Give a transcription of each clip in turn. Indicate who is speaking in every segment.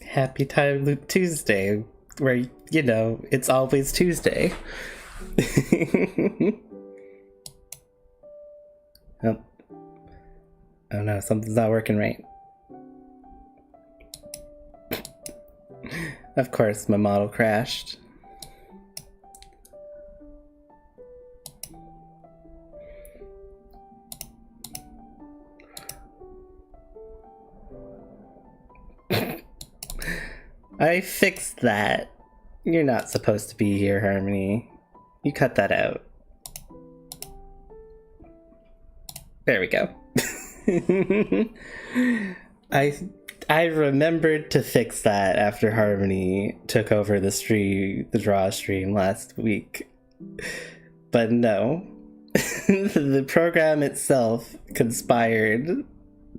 Speaker 1: Happy Time Loop Tuesday, where, you know, it's always Tuesday. Oh. Oh no, something's not working right. Of course, my model crashed. I fixed that. You're not supposed to be here, Harmony. You cut that out. There we go. I remembered to fix that after Harmony took over the draw stream last week. But no. The program itself conspired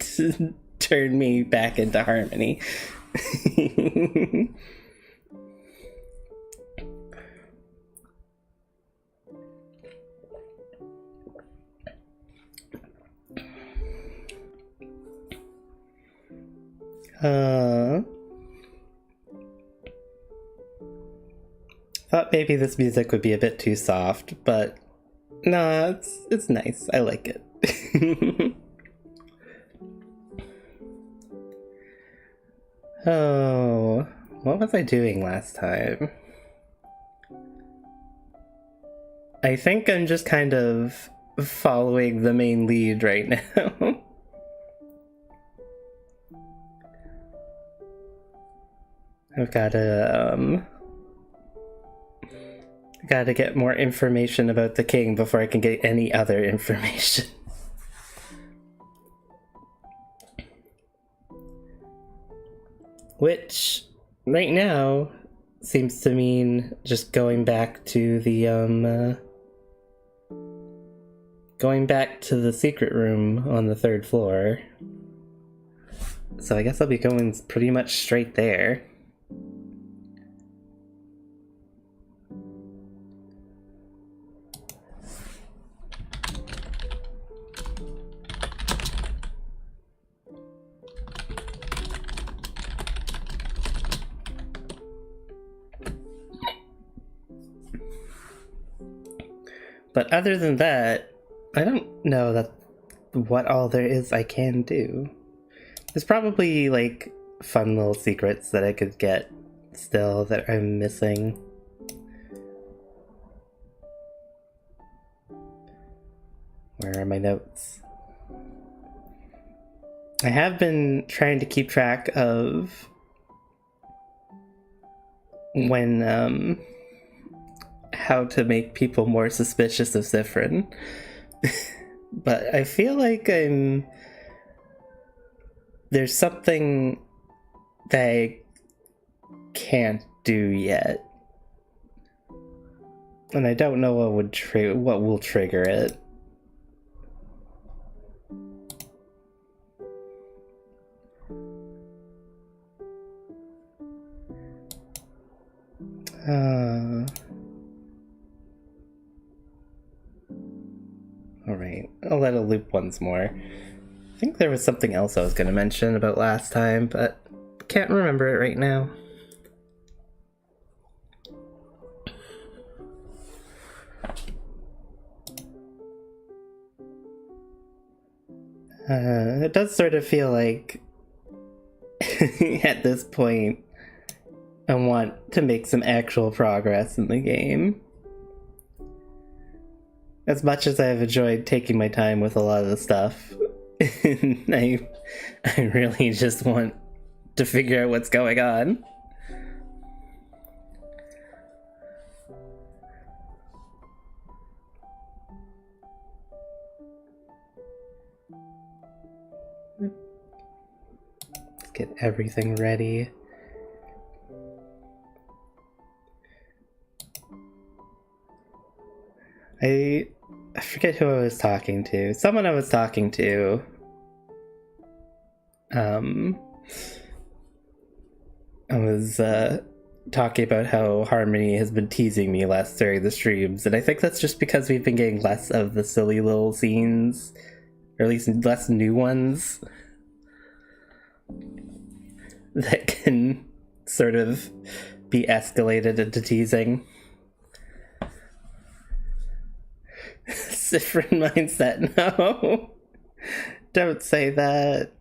Speaker 1: to turn me back into Harmony. Thought maybe this music would be a bit too soft, but nah, it's nice. I like it. Oh, what was I doing last time? I think I'm just kind of following the main lead right now. I've gotta get more information about the king before I can get any other information. Which, right now, seems to mean just going back to the, going back to the secret room on the 3rd floor. So I guess I'll be going pretty much straight there. But other than that, I don't know what all there is I can do. There's probably, like, fun little secrets that I could get still that I'm missing. Where are my notes? I have been trying to keep track of when, how to make people more suspicious of Zifrin. But I feel like there's something that I can't do yet. And I don't know what will trigger it. Alright, I'll let it loop once more. I think there was something else I was going to mention about last time, but can't remember it right now. It does sort of feel like at this point I want to make some actual progress in the game. As much as I've enjoyed taking my time with a lot of the stuff, I really just want to figure out what's going on. Let's get everything ready. I forget who I was talking to. Someone I was talking to. I was talking about how Harmony has been teasing me less during the streams, and I think that's just because we've been getting less of the silly little scenes, or at least less new ones that can sort of be escalated into teasing. Different mindset. No, don't say that.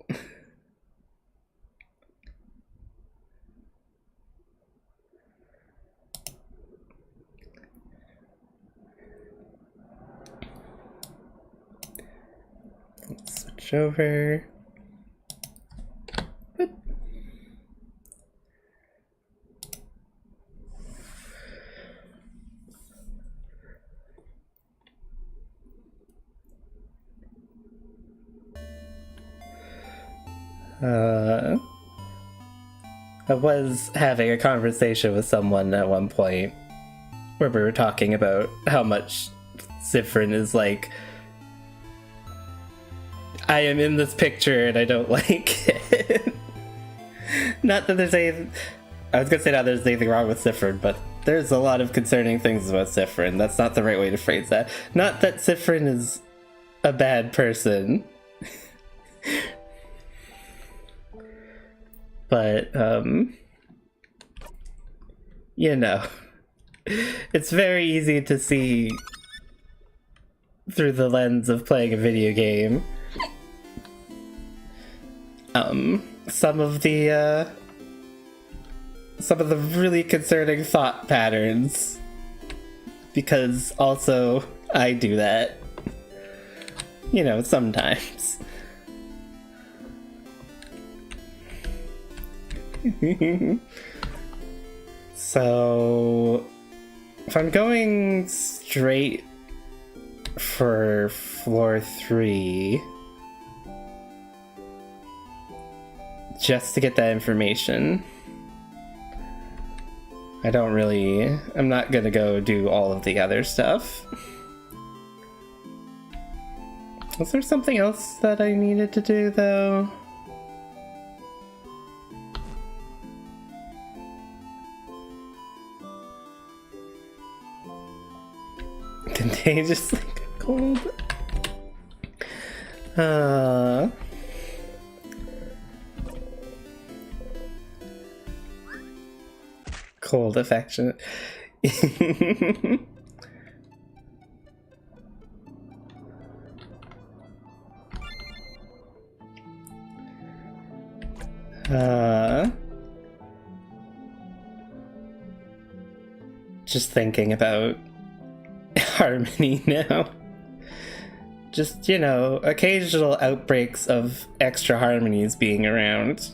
Speaker 1: Let's switch over. I was having a conversation with someone at one point where we were talking about how much Zifrin is like, I am in this picture and I don't like it. Not that there's anything, I was gonna say not there's anything wrong with Zifrin, but there's a lot of concerning things about Zifrin. That's not the right way to phrase that. Not that Zifrin is a bad person. But, you know, it's very easy to see through the lens of playing a video game. Some of the really concerning thought patterns, because also I do that, you know, sometimes. So, if I'm going straight for floor 3, just to get that information, I'm not gonna go do all of the other stuff. Was there something else that I needed to do, though? Contagious like a cold. Cold affectionate. Just thinking about Harmony now. Just, you know, occasional outbreaks of extra harmonies being around.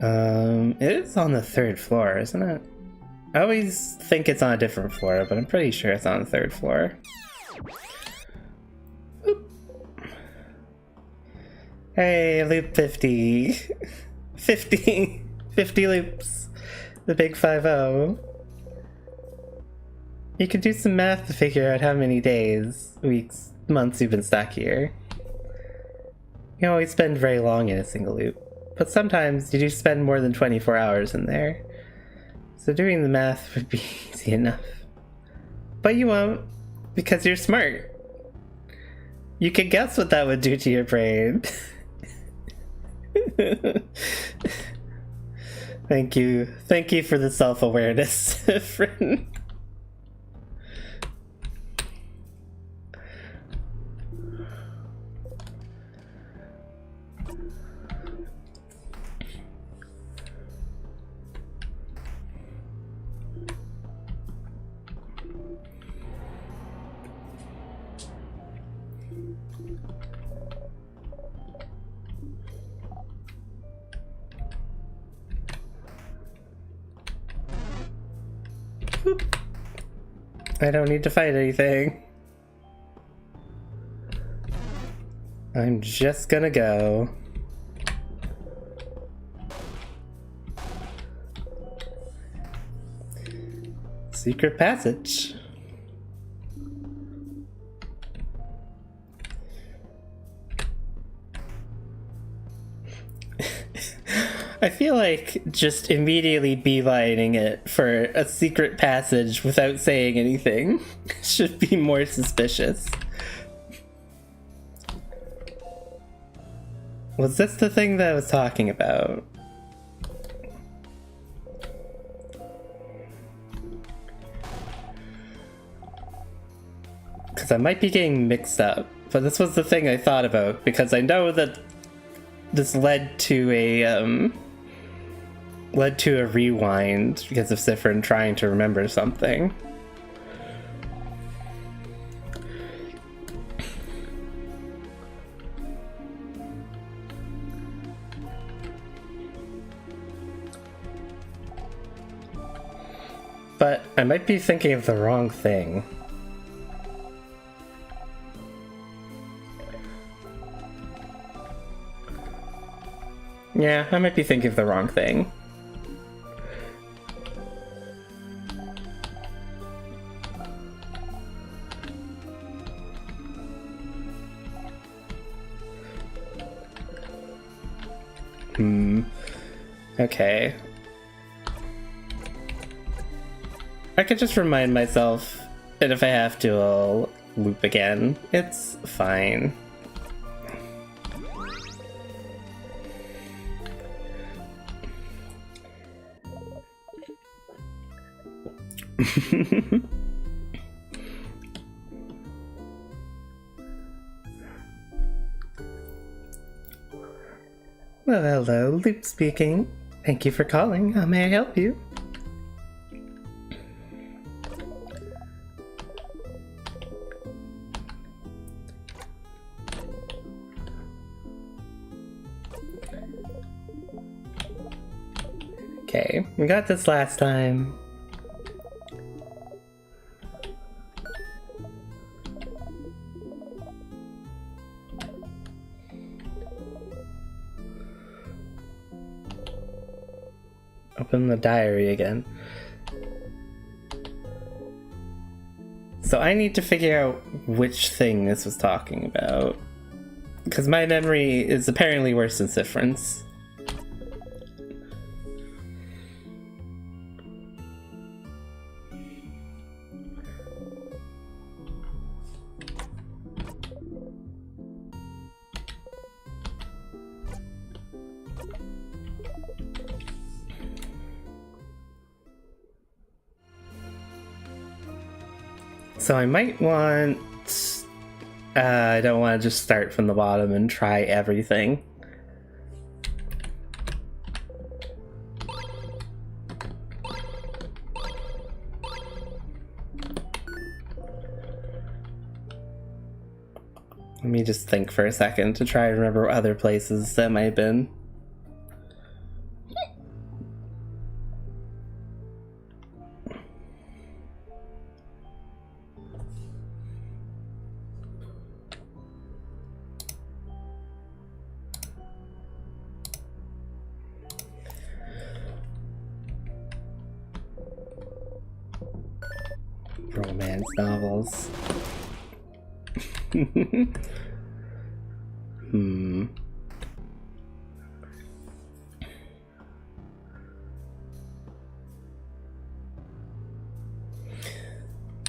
Speaker 1: It is on the 3rd floor, isn't it? I always think it's on a different floor, but I'm pretty sure it's on the 3rd floor. Oop. Hey, loop 50. 50 loops. The big 5-0. You could do some math to figure out how many days, weeks, months you've been stuck here. You always spend very long in a single loop, but sometimes you do spend more than 24 hours in there. So doing the math would be easy enough. But you won't, because you're smart. You can guess what that would do to your brain. Thank you. Thank you for the self-awareness, friend. I don't need to fight anything. I'm just gonna go. Secret passage. I feel like just immediately beelining it for a secret passage without saying anything should be more suspicious. Was this the thing that I was talking about? Because I might be getting mixed up. But this was the thing I thought about, because I know that this led to a rewind because of Siffrin trying to remember something. But I might be thinking of the wrong thing. Yeah, I might be thinking of the wrong thing. Okay. I could just remind myself, and if I have to, I'll loop again. It's fine. Well, hello, Loop speaking. Thank you for calling. How may I help you? Okay, we got this last time. Open the diary again. So I need to figure out which thing this was talking about. Because my memory is apparently worse than Siffrin's. So I might want... I don't want to just start from the bottom and try everything. Let me just think for a second to try to remember other places that might have been. Romance novels.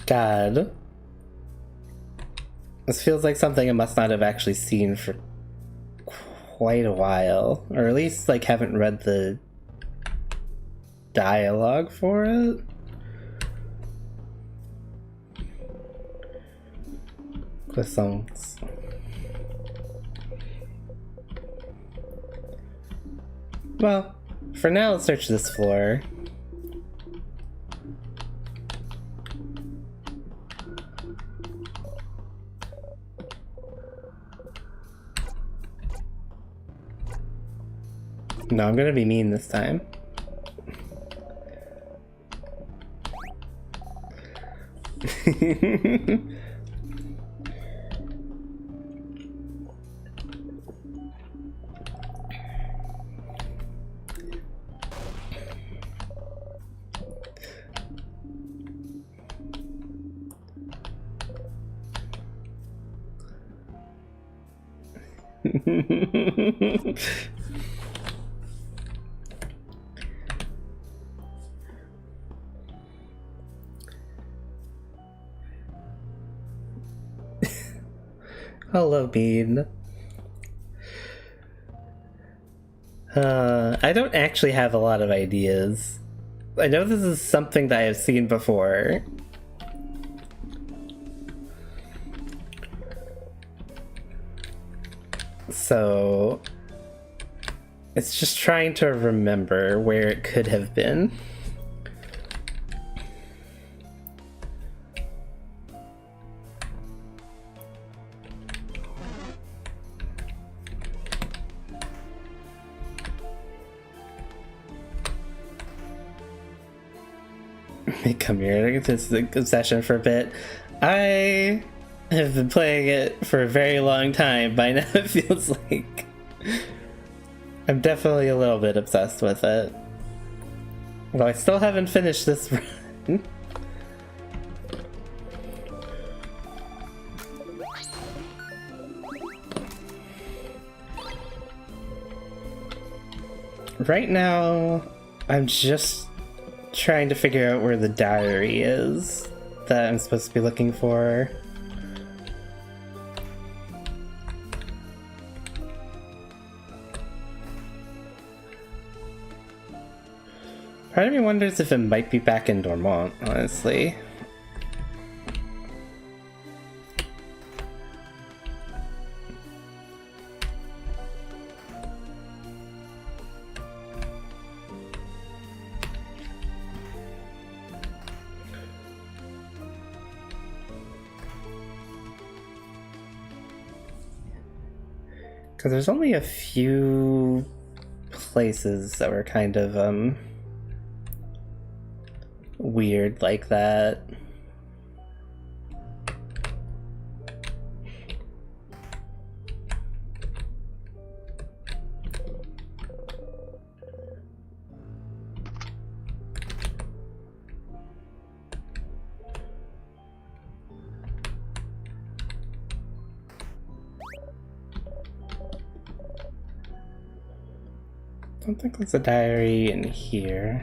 Speaker 1: God. This feels like something I must not have actually seen for quite a while. Or at least, like, haven't read the dialogue for it. Croissants. Well, for now, let's search this floor. No, I'm gonna be mean this time. Hello, Bean. I don't actually have a lot of ideas. I know this is something that I have seen before. So it's just trying to remember where it could have been. Come here, this is the obsession for a bit. I have been playing it for a very long time. By now it feels like I'm definitely a little bit obsessed with it. Although I still haven't finished this run. Right now, I'm just trying to figure out where the diary is that I'm supposed to be looking for. Part of me wonders if it might be back in Dormont, honestly. Because there's only a few places that were kind of, weird like that. I don't think there's a diary in here.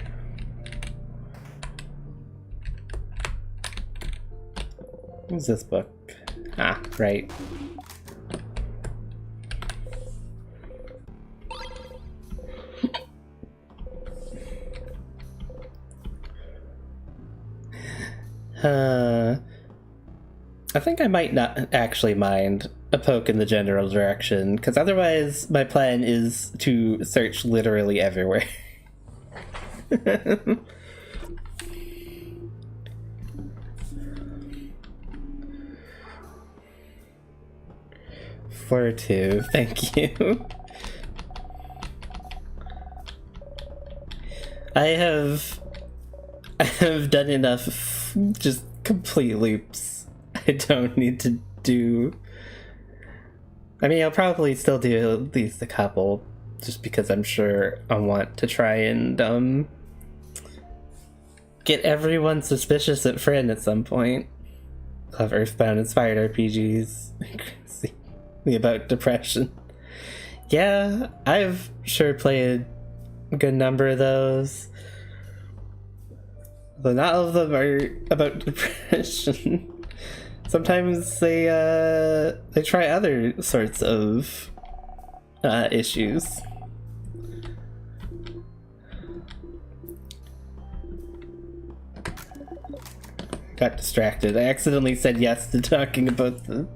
Speaker 1: What's this book? Ah, right. I think I might not actually mind a poke in the general direction, because otherwise my plan is to search literally everywhere. Floor 2, thank you. I have done enough just complete loops. I don't need to do... I mean, I'll probably still do at least a couple, just because I'm sure I want to try and get everyone suspicious at Friend at some point. Love Earthbound inspired RPGs. About depression. Yeah, I've sure played a good number of those. Though not all of them are about depression. Sometimes they try other sorts of issues. Got distracted. I accidentally said yes to talking about the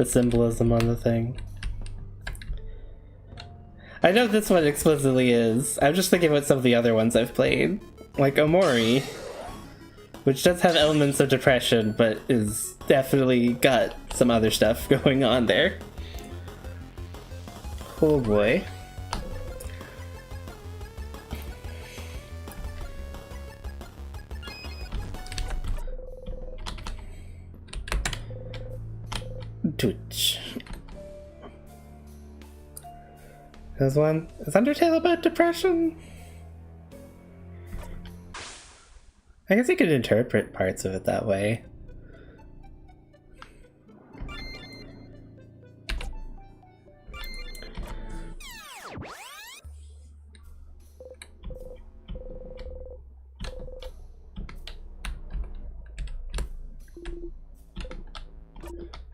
Speaker 1: symbolism on the thing. I know this one explicitly is. I'm just thinking about some of the other ones I've played. Like Omori, which does have elements of depression, but is definitely got some other stuff going on there. Oh boy. Twitch. There's one. Is Undertale about depression? I guess you could interpret parts of it that way.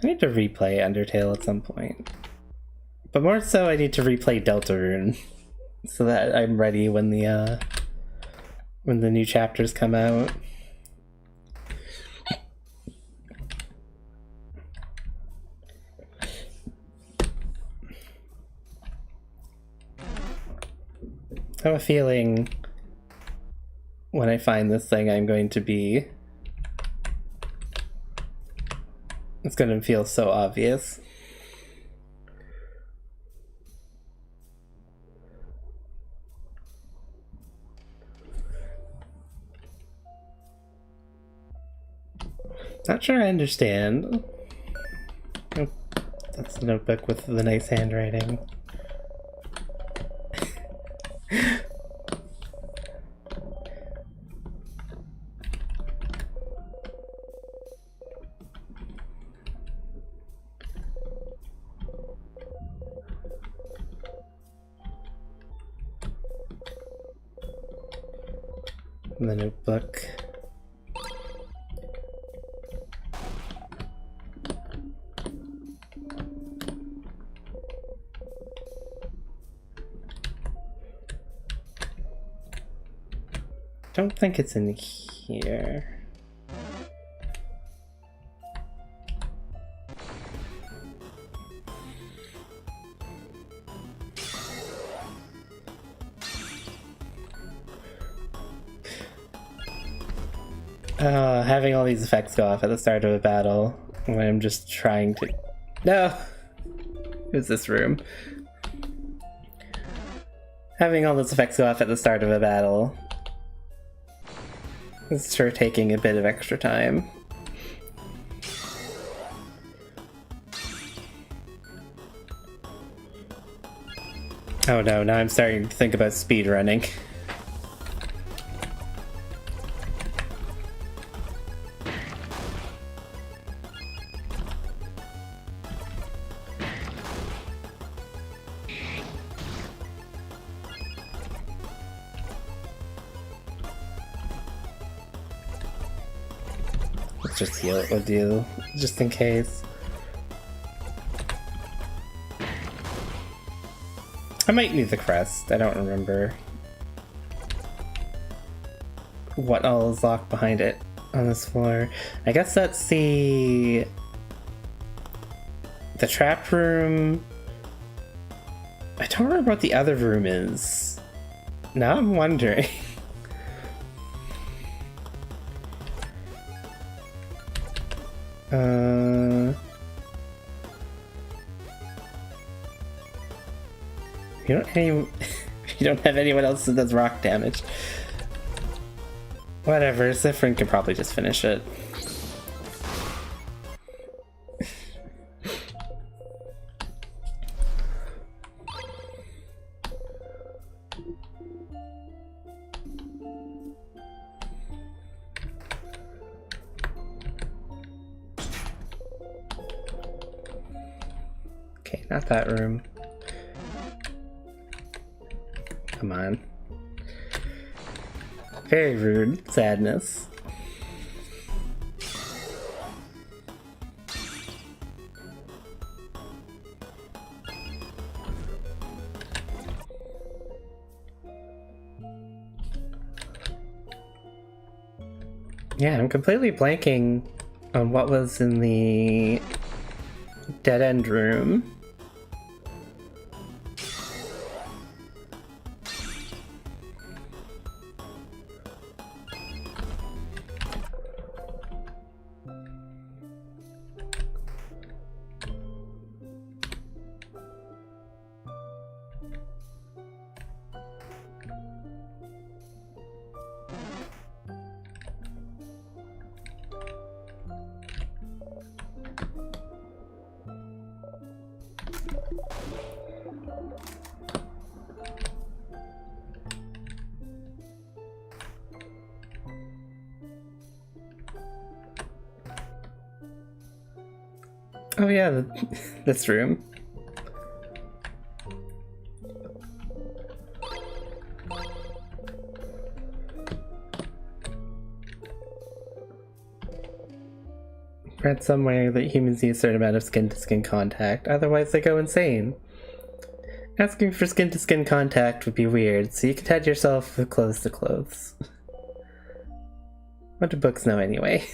Speaker 1: I need to replay Undertale at some point. But more so, I need to replay Deltarune so that I'm ready when the new chapters come out. I have a feeling when I find this thing I'm going to be... It's going to feel so obvious. Not sure I understand. Oh, that's the notebook with the nice handwriting. The notebook. Don't think it's in here. Having all these effects go off at the start of a battle when I'm just trying to... No! Who's this room? Having all those effects go off at the start of a battle is sure taking a bit of extra time. Oh no, now I'm starting to think about speedrunning. Let's just heal it with you, just in case. I might need the crest, I don't remember what all is locked behind it on this floor. I guess that's the trap room. I don't remember what the other room is. Now I'm wondering. You don't have anyone else that does rock damage. Whatever, Zifrin can probably just finish it. Okay, not that room. Come on. Very rude. Sadness. Yeah, I'm completely blanking on what was in the dead end room. Oh yeah, this room. Read somewhere that humans need a certain amount of skin-to-skin contact, otherwise they go insane. Asking for skin-to-skin contact would be weird, so you could tag yourself with clothes to clothes. What do books know anyway?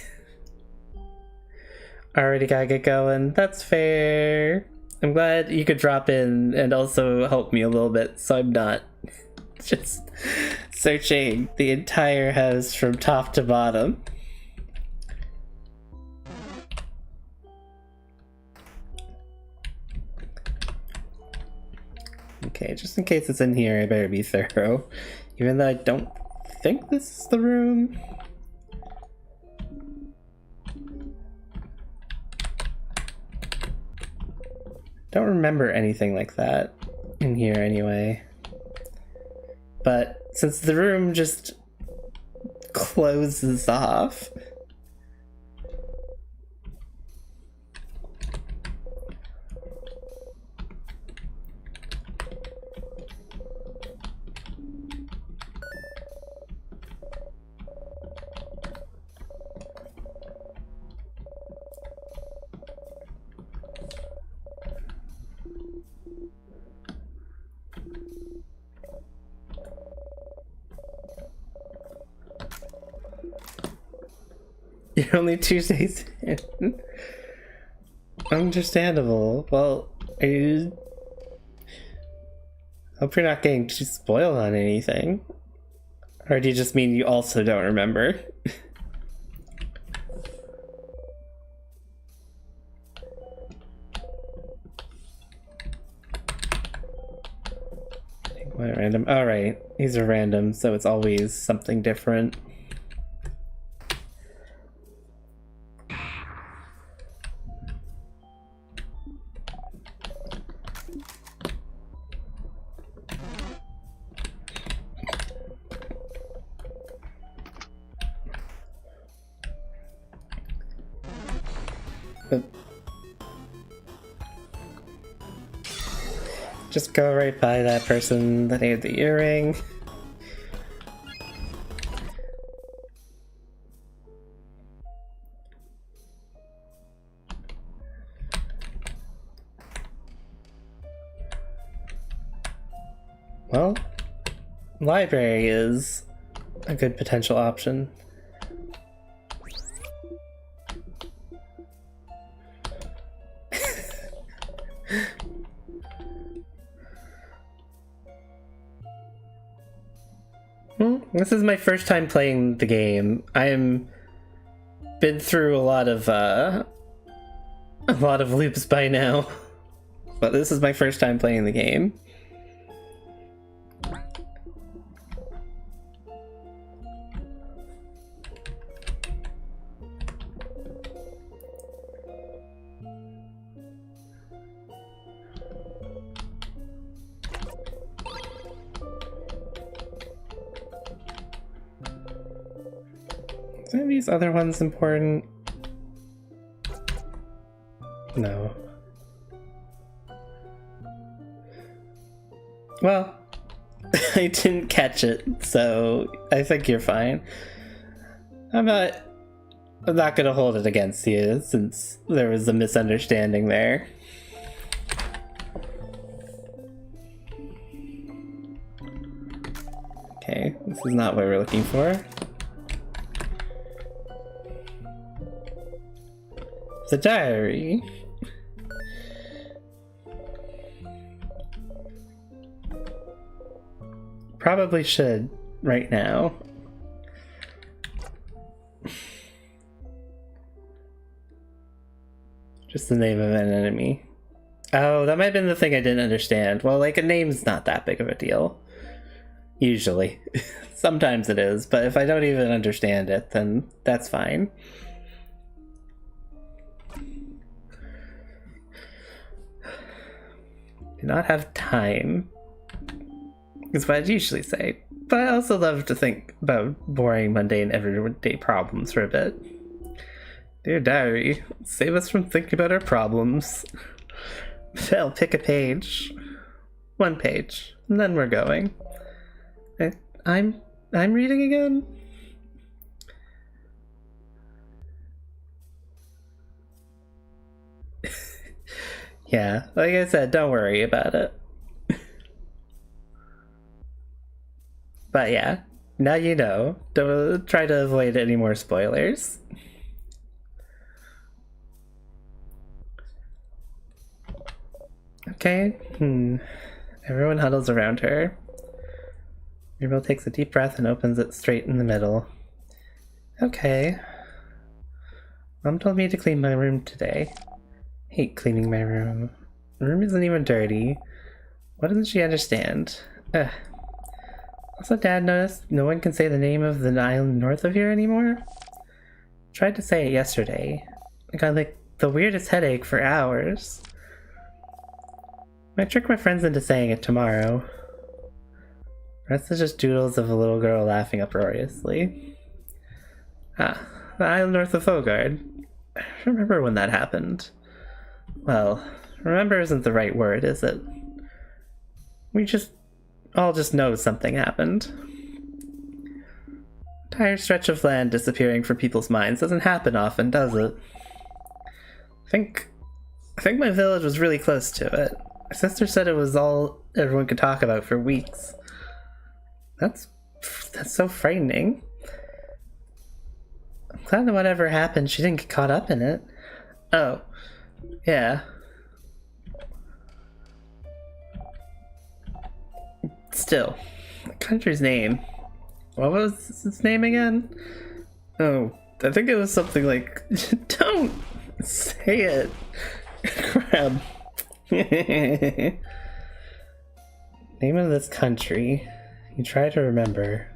Speaker 1: Already gotta get going. That's fair. I'm glad you could drop in and also help me a little bit, so I'm not Just searching the entire house from top to bottom. Okay, just in case it's in here, I better be thorough. Even though I don't think this is the room. Don't remember anything like that in here anyway. But since the room just closes off, you're only 2 days in. Understandable. Well, are you... Hope you're not getting too spoiled on anything. Or do you just mean you also don't remember? What random? Alright, these are random, so it's always something different. Just go right by that person that ate the earring. Well, library is a good potential option. This is my first time playing the game. I'm been through a lot of loops by now, but this is my first time playing the game. Are these other ones important? No. Well, I didn't catch it, so I think you're fine. I'm not gonna hold it against you since there was a misunderstanding there. Okay, this is not what we're looking for. The diary. Probably should right now. Just the name of an enemy. Oh, that might have been the thing I didn't understand. Well, like, a name's not that big of a deal. Usually. Sometimes it is, but if I don't even understand it, then that's fine. Do not have time, is what I'd usually say. But I also love to think about boring, mundane, everyday problems for a bit. Dear diary, save us from thinking about our problems. I'll pick a page. 1 page. And then we're going. I'm reading again? Yeah, like I said, don't worry about it. But yeah, now you know. Don't try to avoid any more spoilers. Okay, Everyone huddles around her. Mirabelle takes a deep breath and opens it straight in the middle. Okay. Mom told me to clean my room today. Hate cleaning my room. The room isn't even dirty. What doesn't she understand? Ugh. Also, Dad noticed no one can say the name of the island north of here anymore. Tried to say it yesterday. I got like the weirdest headache for hours. Might trick my friends into saying it tomorrow. The rest is just doodles of a little girl laughing uproariously. Ah, the island north of Fogard. I remember when that happened. Well, remember isn't the right word, is it? We all just know something happened. Entire stretch of land disappearing from people's minds doesn't happen often, does it? I think my village was really close to it. My sister said it was all everyone could talk about for weeks. That's so frightening. I'm glad that whatever happened, she didn't get caught up in it. Oh, yeah. Still, the country's name. What was its name again? Oh, I think it was something like... Don't say it. Crap. Name of this country. You try to remember.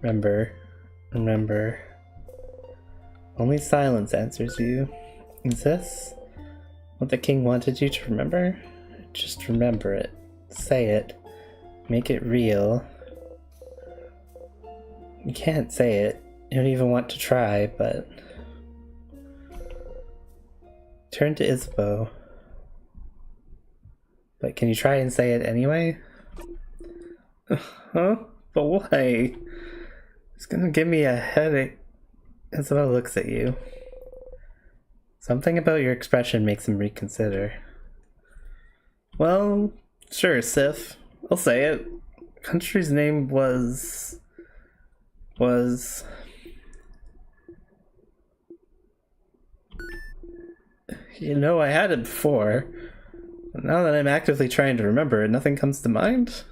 Speaker 1: Remember. Only silence answers you. Is this what the king wanted you to remember? Just remember it. Say it. Make it real. You can't say it. You don't even want to try, but... Turn to Isabeau. But can you try and say it anyway? Huh? But why? It's gonna give me a headache. Isabeau looks at you. Something about your expression makes him reconsider. Well, sure, Sif. I'll say it. Country's name was... You know, I had it before. But now that I'm actively trying to remember it, nothing comes to mind?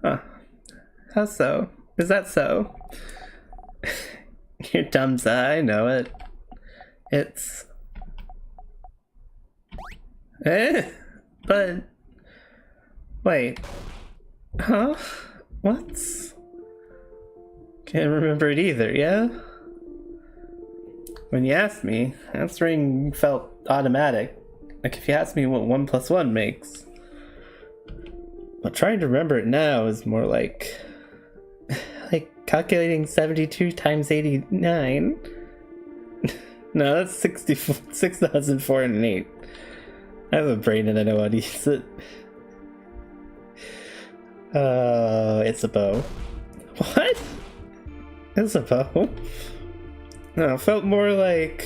Speaker 1: Huh. How so? Is that so? You're dumb, Zai, I know it. It's... But... Wait. Huh? What? Can't remember it either, yeah? When you asked me, answering felt automatic. Like if you asked me what 1 + 1 makes. But trying to remember it now is more like... like calculating 72 times 89. No, that's 6,408. I have a brain and I know how to use it. Isabeau. What? Isabeau? No, it felt more like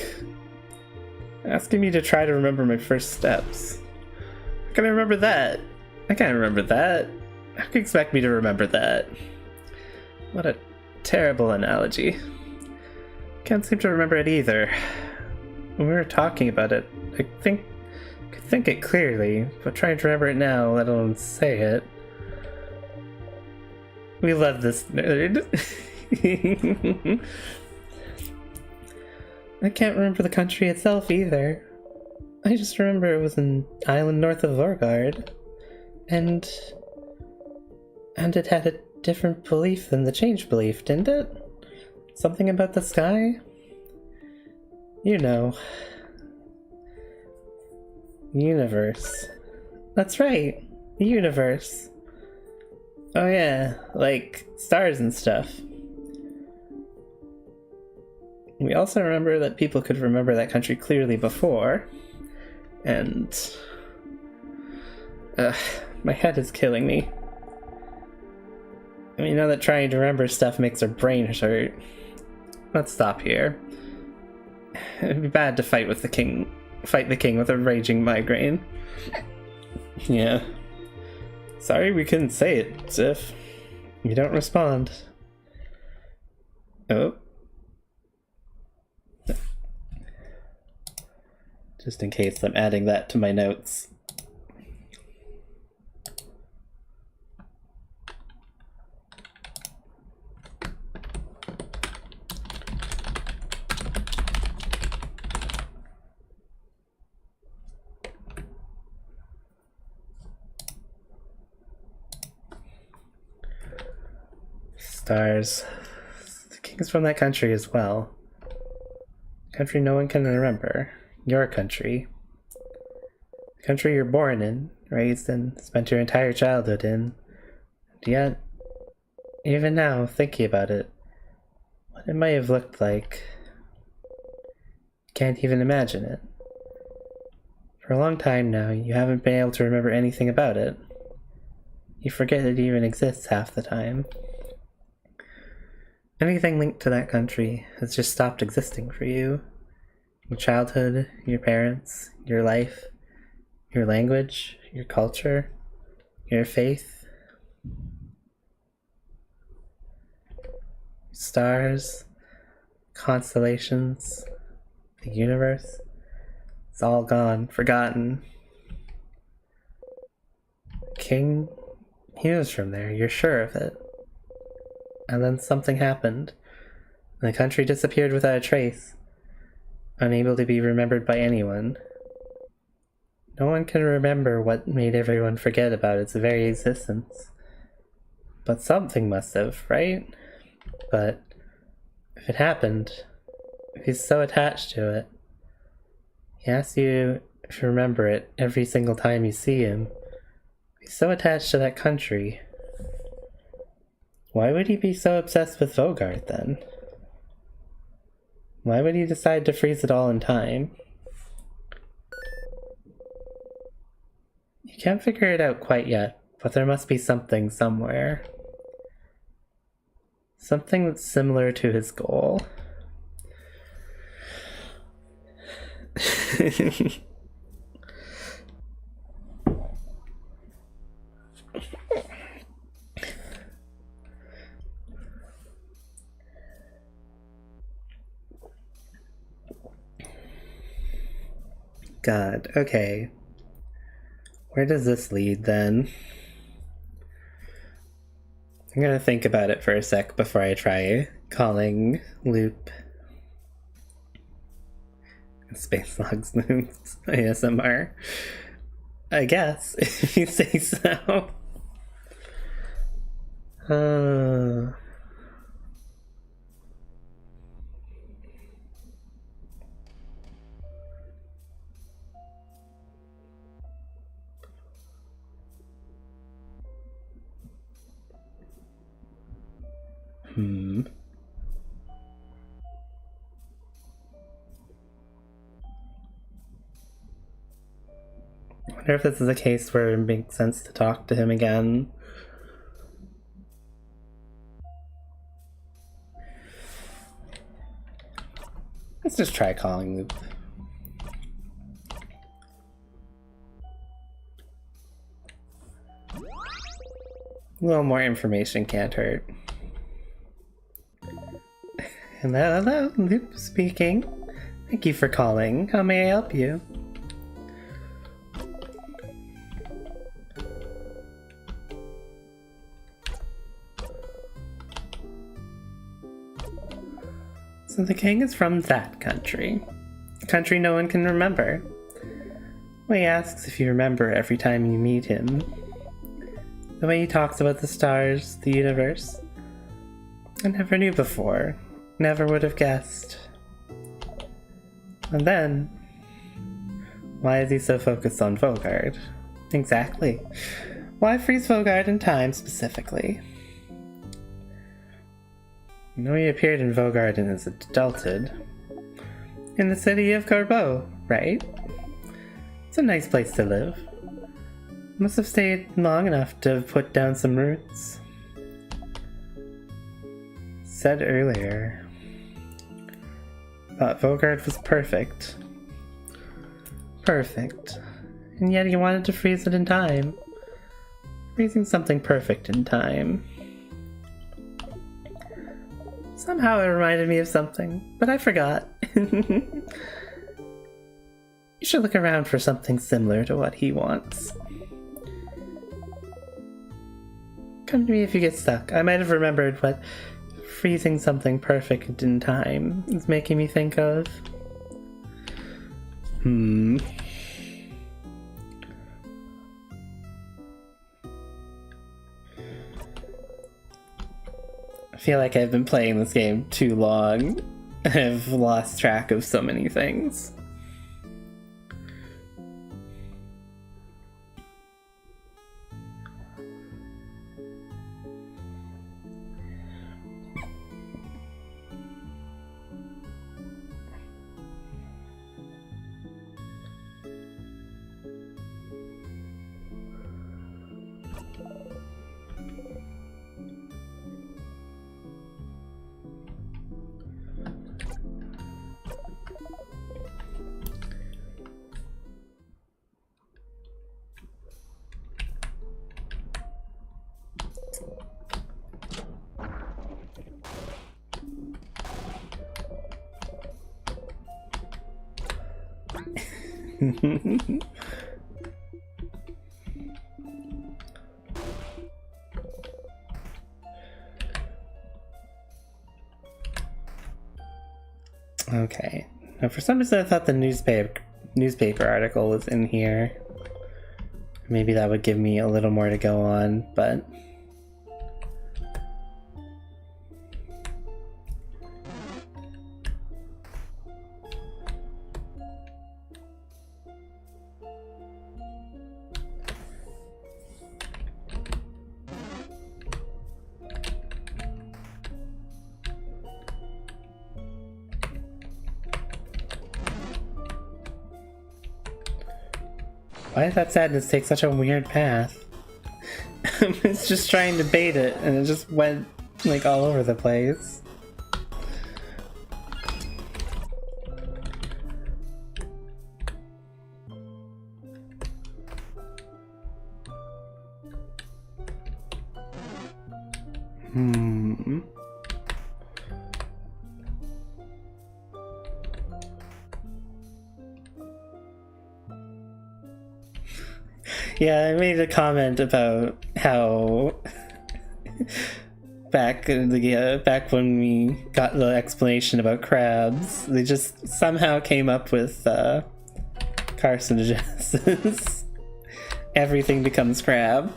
Speaker 1: asking me to try to remember my first steps. How can I remember that? I can't remember that. How can you expect me to remember that? What a terrible analogy. Can't seem to remember it either. When we were talking about it, I could think it clearly, but trying to remember it now, let alone say it. We love this nerd. I can't remember the country itself either. I just remember it was an island north of Vorgard. And it had a different belief than the change belief, didn't it? Something about the sky? You know. Universe. That's right. The universe. Oh yeah, like stars and stuff. We also remember that people could remember that country clearly before. And... my head is killing me. I mean, you know that trying to remember stuff makes our brain hurt. Let's stop here. It'd be bad to fight the king with a raging migraine. Yeah. Sorry we couldn't say it, Sif. You don't respond. Oh. Just in case, I'm adding that to my notes. Stars. The king's from that country as well. Country no one can remember. Your country. The country you're born in, raised in, spent your entire childhood in. And yet, even now, thinking about it, what it might have looked like, can't even imagine it. For a long time now, you haven't been able to remember anything about it. You forget it even exists half the time. Anything linked to that country has just stopped existing for you. Your childhood, your parents, your life, your language, your culture, your faith. Stars, constellations, the universe. It's all gone, forgotten. King, he was from there, you're sure of it. And then something happened, and the country disappeared without a trace, unable to be remembered by anyone. No one can remember what made everyone forget about its very existence. But something must have, right? But if it happened, if he's so attached to it, he asks you if you remember it every single time you see him. He's so attached to that country. Why would he be so obsessed with Vaugarde then? Why would he decide to freeze it all in time? You can't figure it out quite yet, but there must be something somewhere. Something that's similar to his goal. God, okay. Where does this lead then? I'm gonna think about it for a sec before I try calling Loop. Space Logs Moves ASMR. I guess, if you say so. I wonder if this is a case where it makes sense to talk to him again. Let's just try calling Loop. A little more information can't hurt. Hello, Loop speaking. Thank you for calling. How may I help you? So the king is from that country. A country no one can remember. Well, he asks if you remember every time you meet him. The way he talks about the stars, the universe. I never knew before. Never would have guessed. And then, why is he so focused on Vaugarde? Exactly. Why freeze Vaugarde in time specifically? You know he appeared in Vaugarde in his adulthood. In the city of Corbeau, right? It's a nice place to live. Must have stayed long enough to have put down some roots. Said earlier. Thought Vaugarde was perfect. Perfect. And yet he wanted to freeze it in time. Freezing something perfect in time. Somehow it reminded me of something, but I forgot. You should look around for something similar to what he wants. Come to me if you get stuck. I might have remembered what freezing something perfect in time is making me think of. I feel like I've been playing this game too long. I've lost track of so many things. Okay. Now, for some reason, I thought the newspaper article was in here. Maybe that would give me a little more to go on, but... Why did that sadness take such a weird path? It's just trying to bait it, and it just went, like, all over the place. Yeah, I made a comment about how back when we got the explanation about crabs, they just somehow came up with carcinogenesis. Everything becomes crab.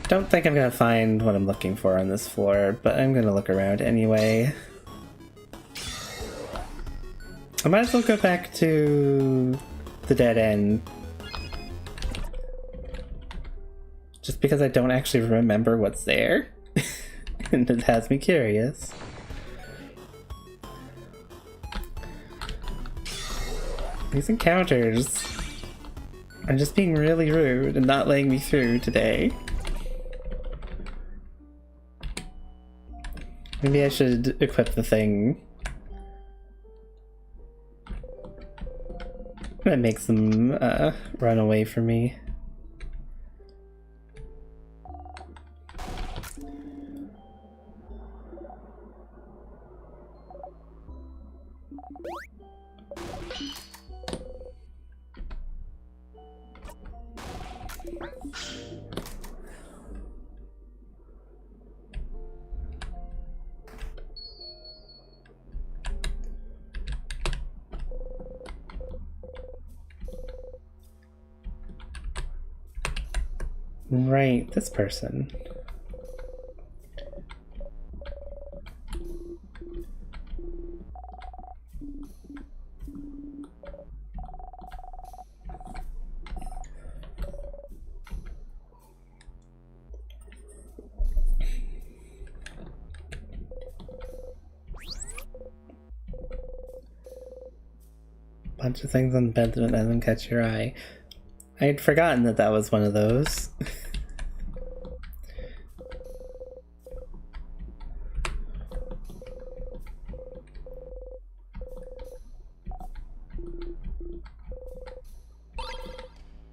Speaker 1: Don't think I'm gonna find what I'm looking for on this floor, but I'm gonna look around anyway. I might as well go back to the dead end. Just because I don't actually remember what's there. And it has me curious. These encounters are just being really rude and not letting me through today. Maybe I should equip the thing that makes them run away from me. Right, this person. Bunch of things on the bed that doesn't catch your eye. I'd forgotten that that was one of those.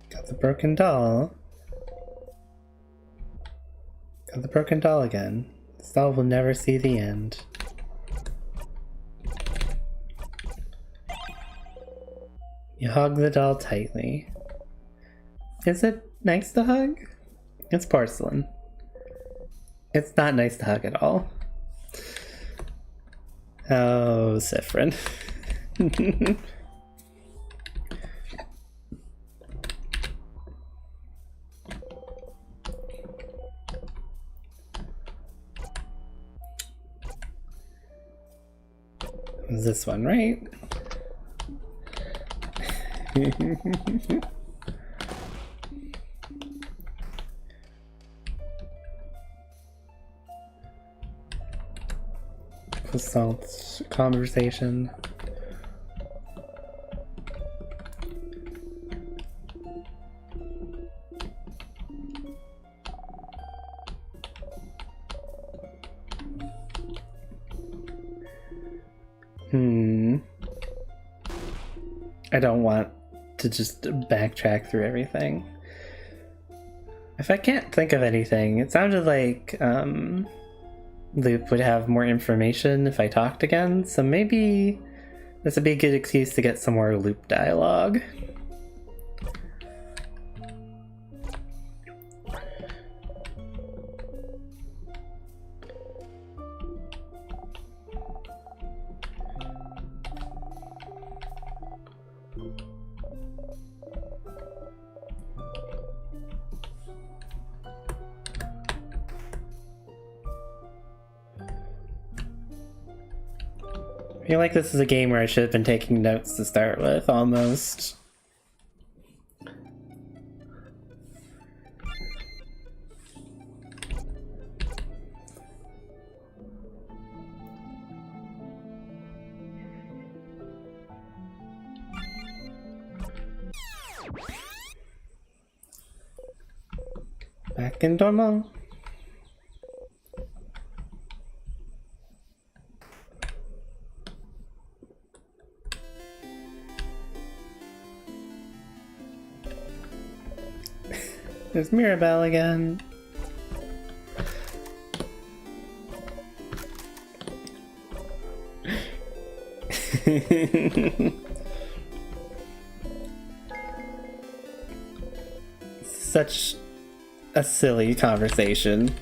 Speaker 1: Got the broken doll. Got the broken doll again. This doll will never see the end. You hug the doll tightly. Is it nice to hug? It's porcelain. It's not nice to hug at all. Oh, Siffrin. This one, right? Croissant conversation. I don't want to just backtrack through everything. If I can't think of anything, it sounded like Loop would have more information if I talked again, so maybe this would be a good excuse to get some more Loop dialogue. I feel like this is a game where I should have been taking notes to start with, almost. Back in Dormont. There's Mirabelle again. Such a silly conversation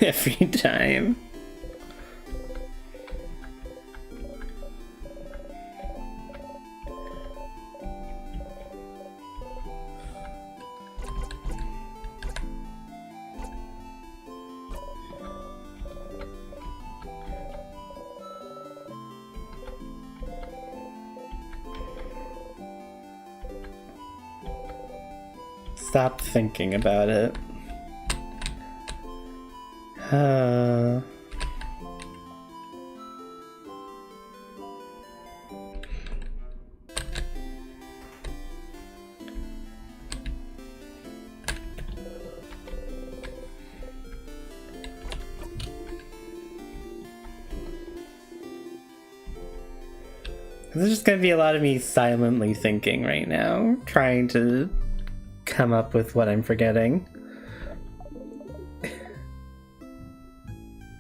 Speaker 1: every time. Stop thinking about it. There's just gonna be a lot of me silently thinking right now, trying to come up with what I'm forgetting.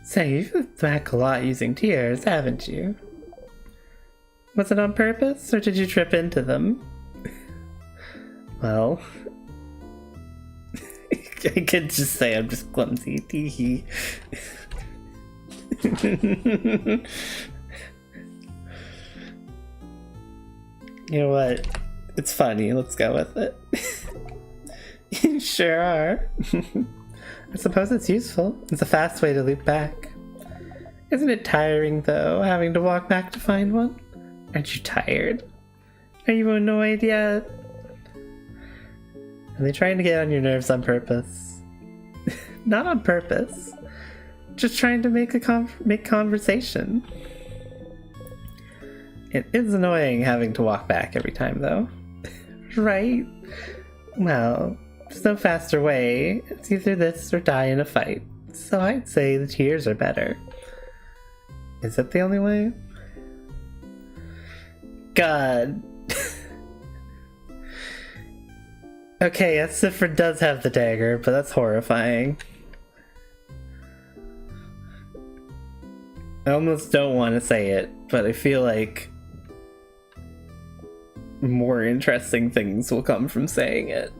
Speaker 1: Say, you've been back a lot using tears, haven't you? Was it on purpose, or did you trip into them? Well, I could just say I'm just clumsy, teehee. You know what? It's funny, let's go with it. You sure are. I suppose it's useful. It's a fast way to loop back. Isn't it tiring, though, having to walk back to find one? Aren't you tired? Are you annoyed yet? Are they trying to get on your nerves on purpose? Not on purpose. Just trying to make conversation. It is annoying having to walk back every time, though. Right? Well, there's no faster way. It's either this or die in a fight. So I'd say the tears are better. Is it the only way? God. Okay, yes, Siffrin does have the dagger, but that's horrifying. I almost don't want to say it, but I feel like more interesting things will come from saying it.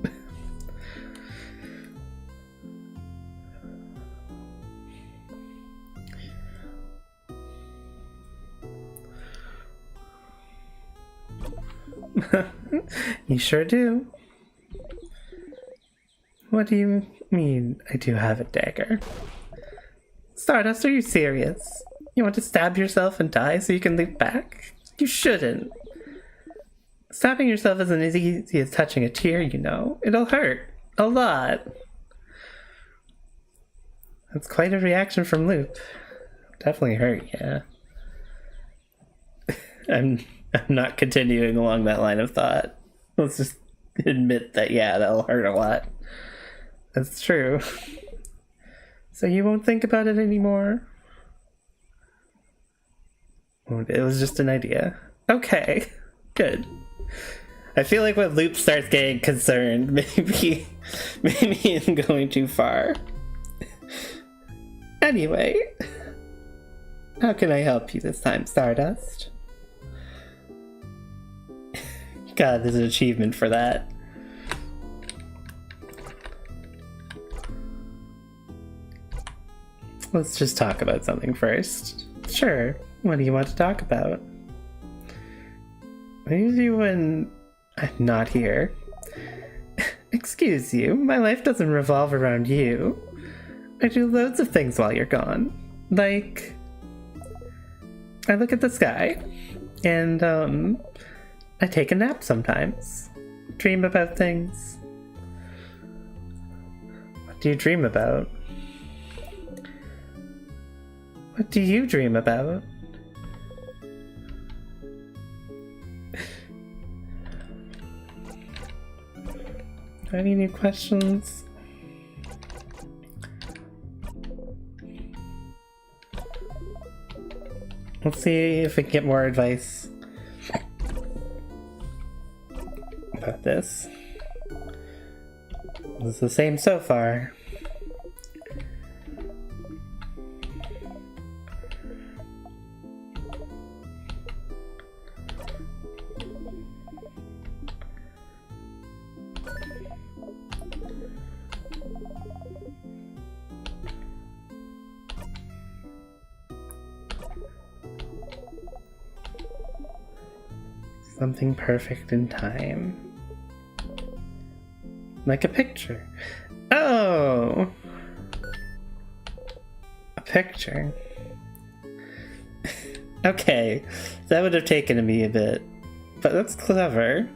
Speaker 1: You sure do. What do you mean I do have a dagger? Stardust, are you serious? You want to stab yourself and die so you can leap back? You shouldn't. Stabbing yourself isn't as easy as touching a tear, you know. It'll hurt. A lot. That's quite a reaction from Loop. Definitely hurt, yeah. I'm not continuing along that line of thought. Let's just admit that, yeah, that'll hurt a lot. That's true. So you won't think about it anymore? It was just an idea. Okay, good. I feel like when Loop starts getting concerned, maybe I'm going too far. Anyway, how can I help you this time, Stardust? God, there's an achievement for that. Let's just talk about something first. Sure, what do you want to talk about? What do you do when I'm not here? Excuse you, my life doesn't revolve around you. I do loads of things while you're gone. Like, I look at the sky, and, I take a nap sometimes. Dream about things. What do you dream about? What do you dream about? Any new questions? Let's see if we can get more advice about this. It's the same so far. Something perfect in time. Like a picture. Oh! A picture. Okay, that would have taken me a bit, but that's clever.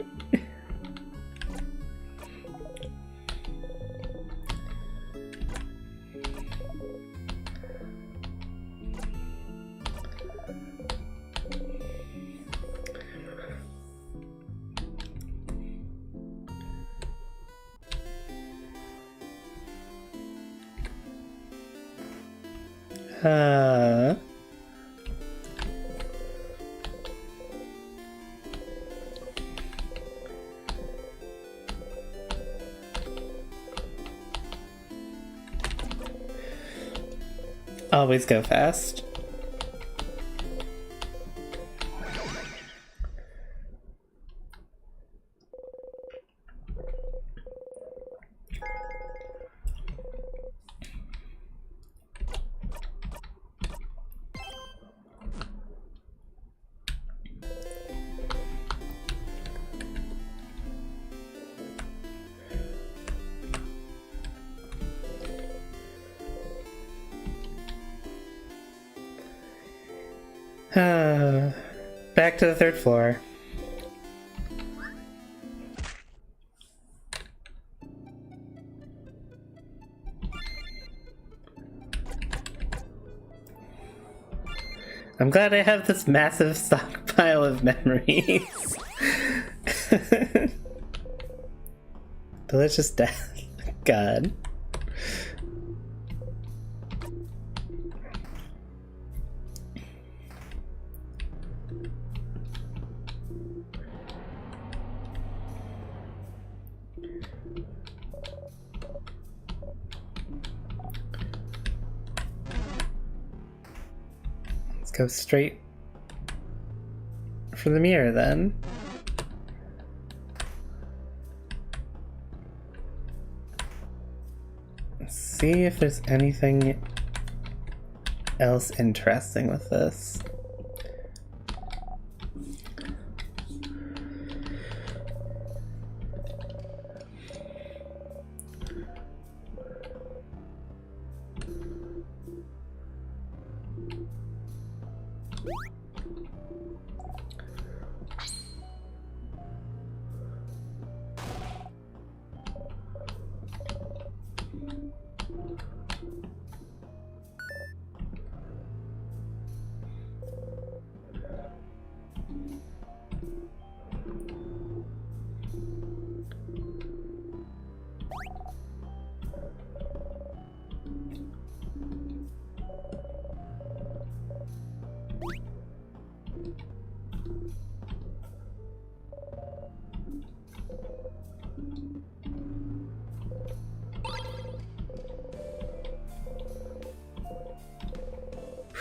Speaker 1: Always go fast. Back to the third floor. I'm glad I have this massive stockpile of memories. Delicious death. God. Go straight for the mirror then. Let's see if there's anything else interesting with this.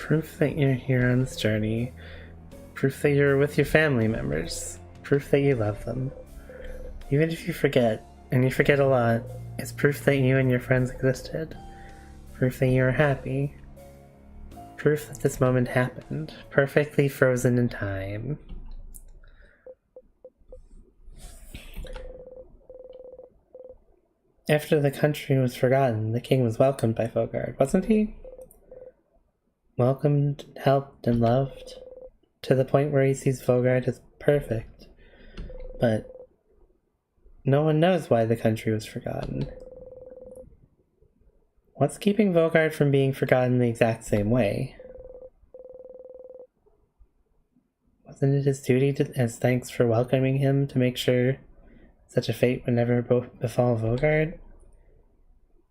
Speaker 1: Proof that you're here on this journey. Proof that you're with your family members. Proof that you love them. Even if you forget, and you forget a lot, it's proof that you and your friends existed. Proof that you are happy. Proof that this moment happened. Perfectly frozen in time. After the country was forgotten, the king was welcomed by Vogard, wasn't he? Welcomed, helped, and loved, to the point where he sees Vogard as perfect. But no one knows why the country was forgotten. What's keeping Vogard from being forgotten the exact same way? Wasn't it his duty as thanks for welcoming him to make sure such a fate would never befall Vogard?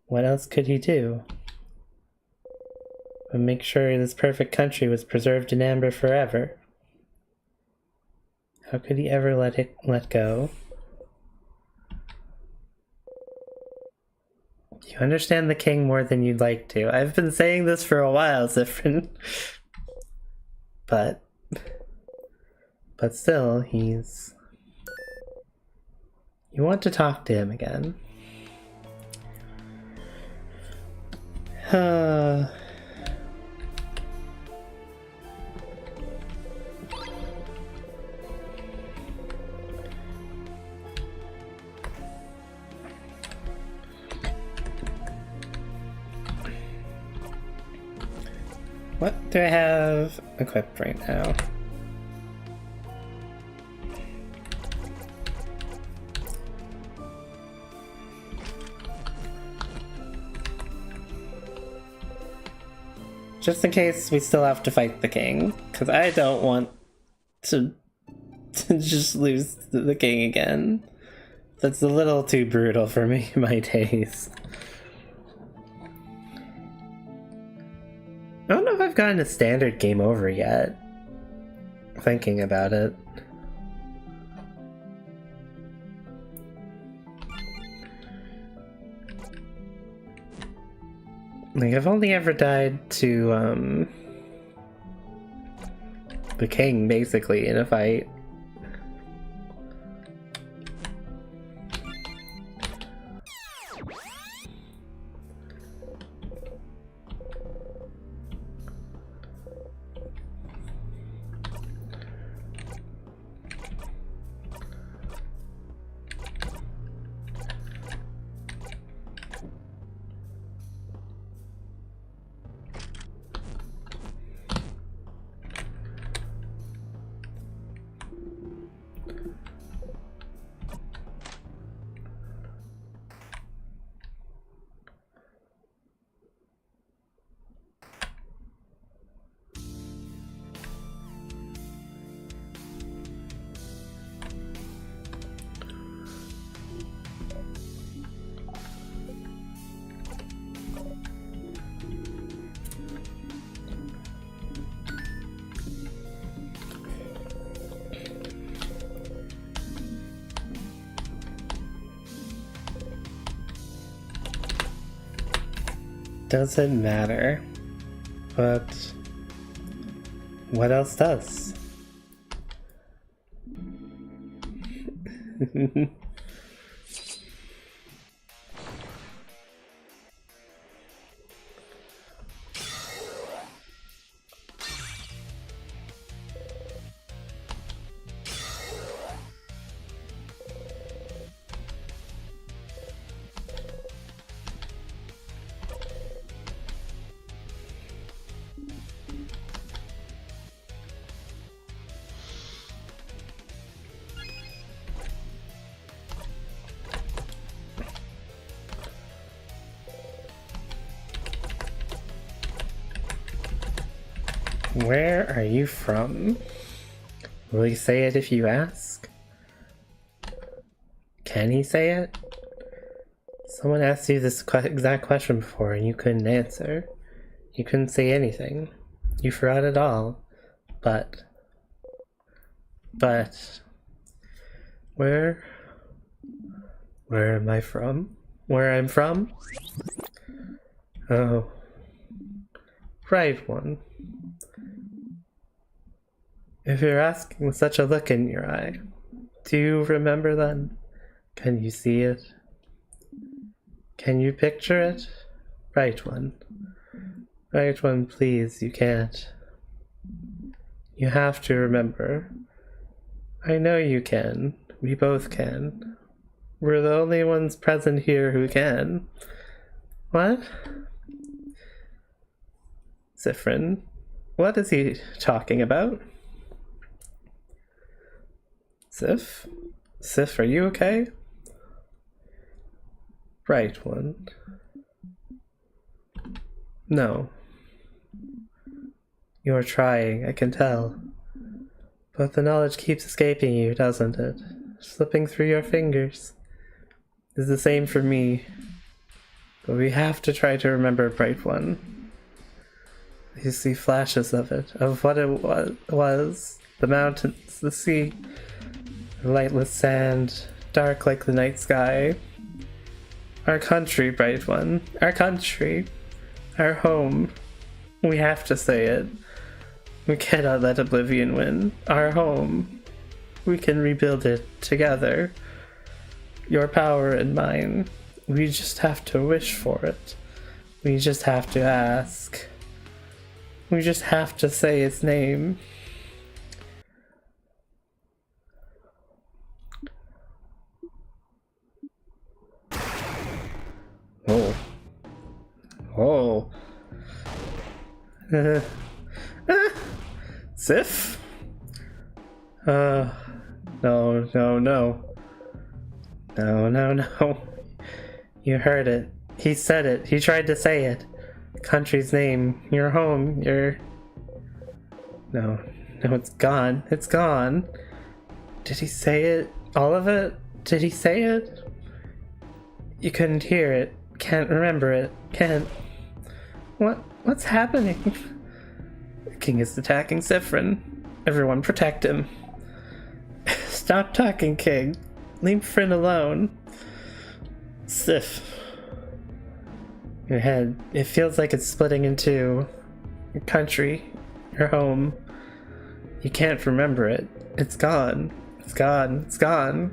Speaker 1: What else could he do but make sure this perfect country was preserved in amber forever? How could he ever let go? You understand the king more than you'd like to. I've been saying this for a while, Zifrin. But still, he's... You want to talk to him again. What do I have equipped right now? Just in case we still have to fight the king, because I don't want to just lose the king again. That's a little too brutal for me, my taste. I don't know if I've gotten a standard game over yet. Thinking about it. Like, I've only ever died to, the king, basically, in a fight. Doesn't matter. But what else does? Where are you from? Will he say it if you ask? Can he say it? Someone asked you this exact question before and you couldn't answer. You couldn't say anything. You forgot it all. But... Where am I from? Where I'm from? Oh. Right one. If you're asking with such a look in your eye, do you remember then? Can you see it? Can you picture it? Right one. Right one, please, you can't. You have to remember. I know you can. We both can. We're the only ones present here who can. What? Siffrin, what is he talking about? Sif? Sif, are you okay? Right one. No. You're trying, I can tell. But the knowledge keeps escaping you, doesn't it? Slipping through your fingers. It's the same for me. But we have to try to remember, Bright One. You see flashes of it, of what it was. The mountains, the sea, the lightless sand, dark like the night sky. Our country, Bright One. Our country. Our home. We have to say it. We cannot let oblivion win. Our home. We can rebuild it together. Your power and mine. We just have to wish for it. We just have to ask. We just have to say its name. Oh. Oh. Sif? No, no, no. No, no, no. You heard it. He said it. He tried to say it. Country's name. Your home. Your... No. No, it's gone. It's gone. Did he say it? All of it? Did he say it? You couldn't hear it. Can't remember it. Can't... What's happening? The king is attacking Siffrin. Everyone protect him. Stop talking, king. Leave Fryn alone. Sif. Your head. It feels like it's splitting in two. Your country. Your home. You can't remember it. It's gone. It's gone. It's gone.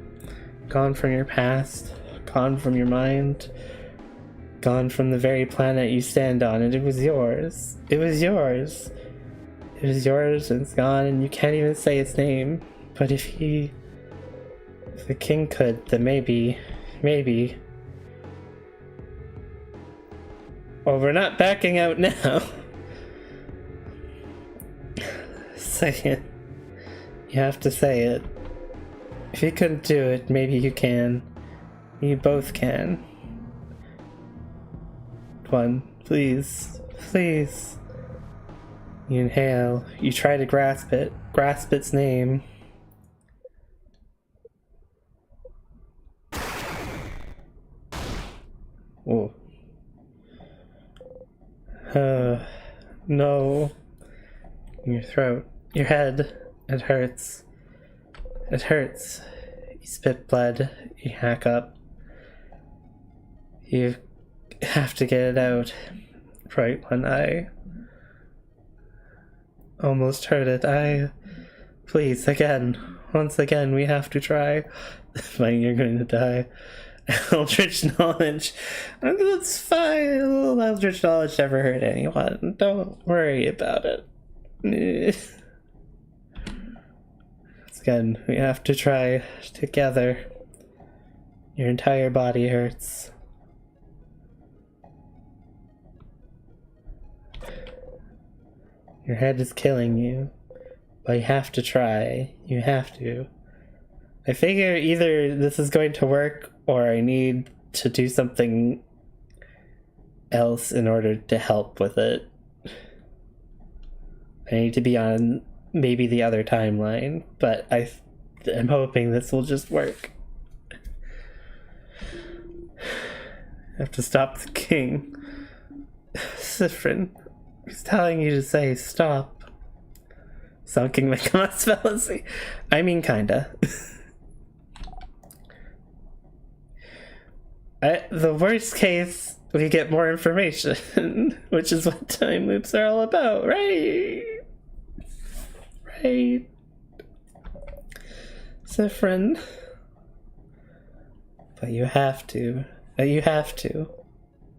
Speaker 1: Gone from your past. Gone from your mind. Gone from the very planet you stand on, and it was yours. It was yours. It was yours, and it's gone, and you can't even say its name. But if the king could, then maybe. Well, we're not backing out now. Say it. You have to say it. If you couldn't do it, maybe you can. You both can. One, please, please. You inhale. You try to grasp it. Grasp its name. Oh. No. Your throat. Your head. It hurts. It hurts. You spit blood. You hack up. You have to get it out. Right when I almost heard it. Please, again. Once again, we have to try. Fine, you're going to die. Eldritch knowledge. That's fine. Eldritch knowledge never hurt anyone. Don't worry about it. Again, we have to try together. Your entire body hurts. Your head is killing you. But you have to try. You have to. I figure either this is going to work or I need to do something else in order to help with it. I need to be on maybe the other timeline, but I'm hoping this will just work. I have to stop the king. Siffrin, he's telling you to say stop. Sunking Michaelis fallacy. I mean, kinda. The worst case we get more information, which is what time loops are all about, right? Right. Zephyrin. But you have to. You have to.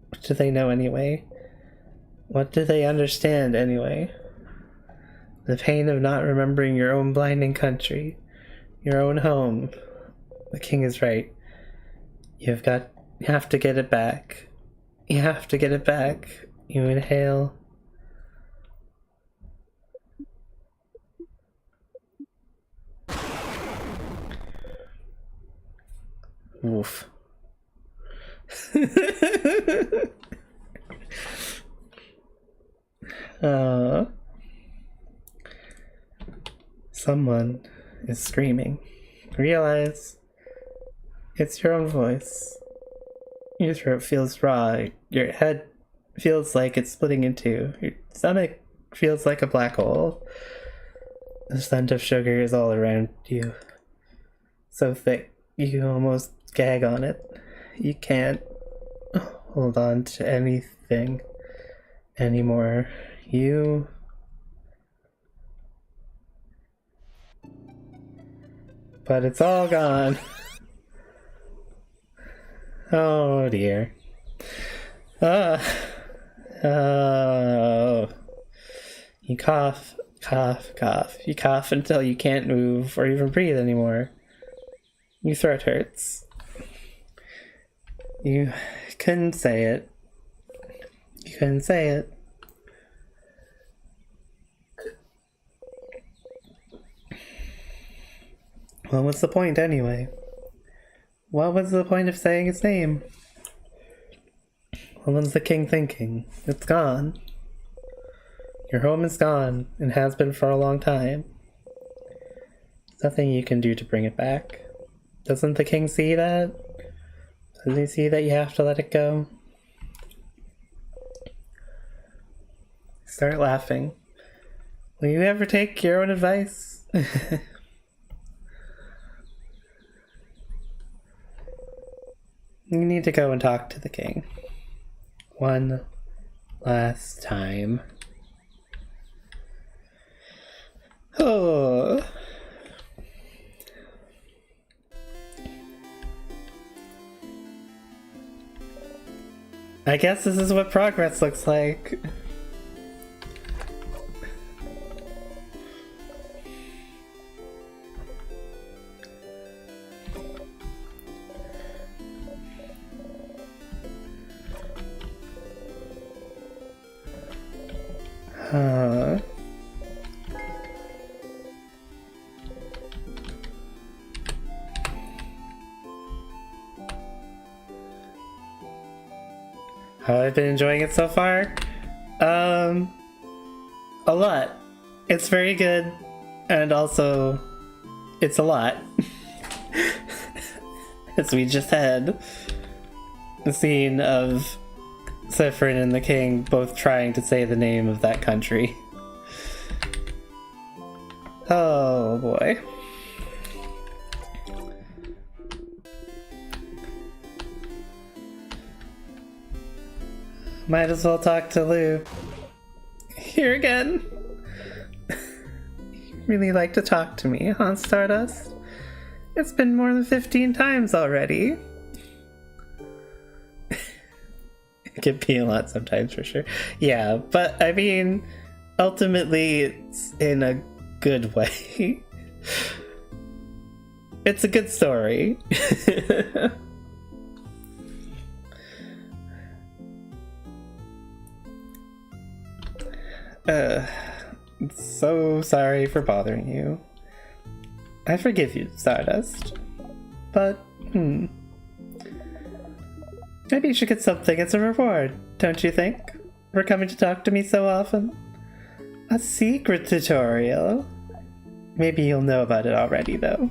Speaker 1: What do they know anyway? What do they understand anyway? The pain of not remembering your own blinding country, your own home. The king is right. You have to get it back. You have to get it back. You inhale. Woof. Someone is screaming. Realize it's your own voice. Your throat feels raw. Your head feels like it's splitting in two. Your stomach feels like a black hole. The scent of sugar is all around you. So thick, you almost gag on it. You can't hold on to anything anymore. But it's all gone. Oh dear. Oh. You cough, cough, cough. You cough until you can't move or even breathe anymore. Your throat hurts. You couldn't say it. You couldn't say it. Well, what's the point anyway? What was the point of saying its name? What was the king thinking? It's gone. Your home is gone, and has been for a long time. There's nothing you can do to bring it back. Doesn't the king see that? Doesn't he see that you have to let it go? Start laughing. Will you ever take your own advice? You need to go and talk to the king. One last time. Oh. I guess this is what progress looks like. How I've been enjoying it so far? A lot. It's very good, and also, it's a lot. As we just had the scene of Zephyrin and the king both trying to say the name of that country. Oh boy. Might as well talk to Lou. Here again. You really like to talk to me, huh, Stardust? It's been more than 15 times already. It can be a lot sometimes, for sure. Yeah, but I mean, ultimately, it's in a good way. It's a good story. So sorry for bothering you. I forgive you, Stardust. But, maybe you should get something as a reward, don't you think? For coming to talk to me so often? A secret tutorial? Maybe you'll know about it already, though.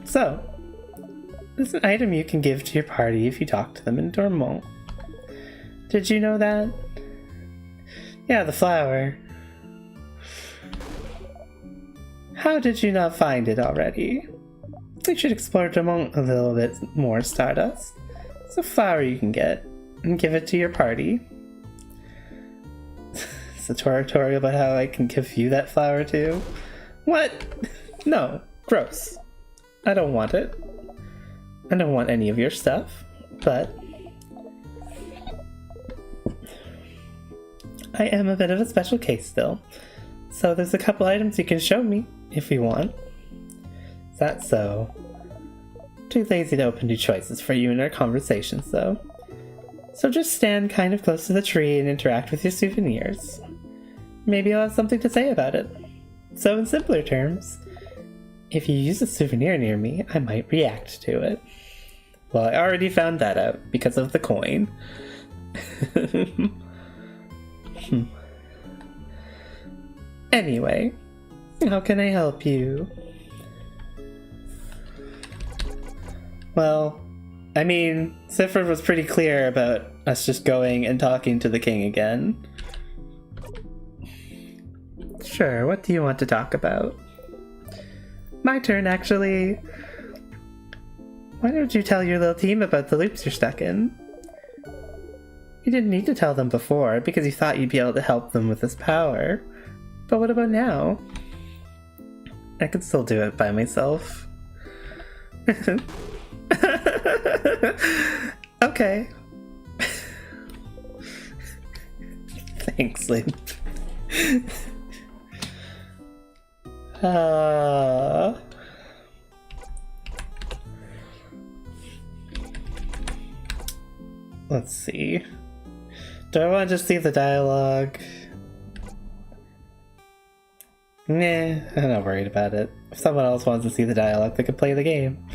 Speaker 1: So, there's an item you can give to your party if you talk to them in Dormont. Did you know that? Yeah, the flower. How did you not find it already? You should explore Dormont a little bit more, Stardust. It's a flower you can get. and give it to your party. It's a tutorial about how I can give you that flower too. What? No, gross. I don't want it. I don't want any of your stuff, but I am a bit of a special case still. So there's a couple items you can show me if you want. Is that so? Too lazy to open new choices for you in our conversations though. So just stand kind of close to the tree and interact with your souvenirs. Maybe I'll have something to say about it. So in simpler terms, if you use a souvenir near me, I might react to it. Well, I already found that out because of the coin. Anyway, how can I help you? Well, I mean, Sifra was pretty clear about us just going and talking to the king again. Sure, what do you want to talk about? My turn, actually. Why don't you tell your little team about the loops you're stuck in? You didn't need to tell them before because you thought you'd be able to help them with this power. But what about now? I could still do it by myself. Okay. Thanks, Lynn. Let's see. Do I want to just see the dialogue? Nah, I'm not worried about it. If someone else wants to see the dialogue, they can play the game.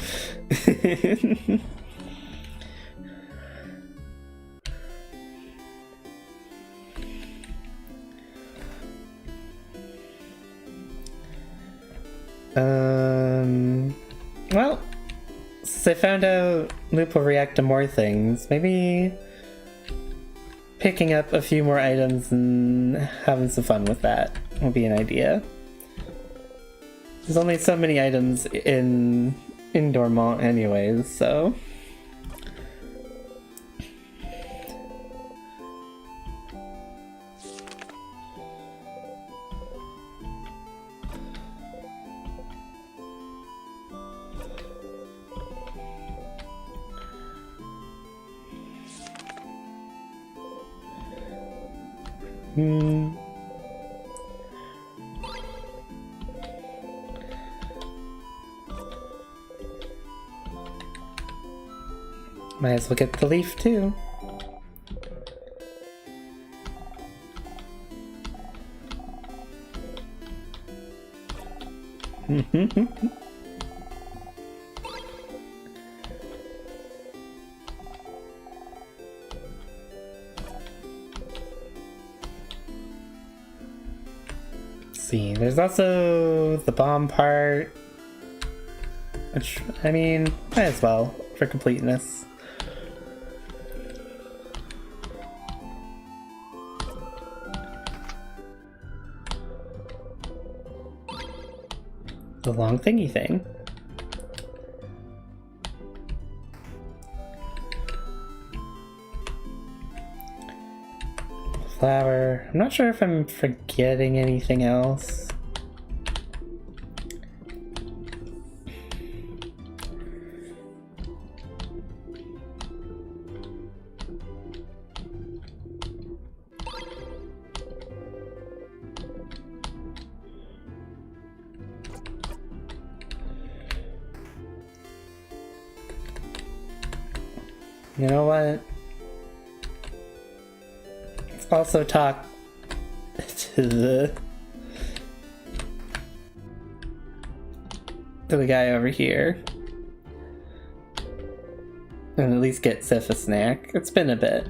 Speaker 1: Well, since I found out Loop will react to more things, maybe picking up a few more items and having some fun with that will be an idea. There's only so many items in Dormont anyways, so... Might as well get the leaf too. See, there's also the bomb part, which, I mean, might as well for completeness. The long thingy thing. Flower. I'm not sure if I'm forgetting anything else. You know what? Let's also talk to the guy over here. And at least get Sif a snack. It's been a bit.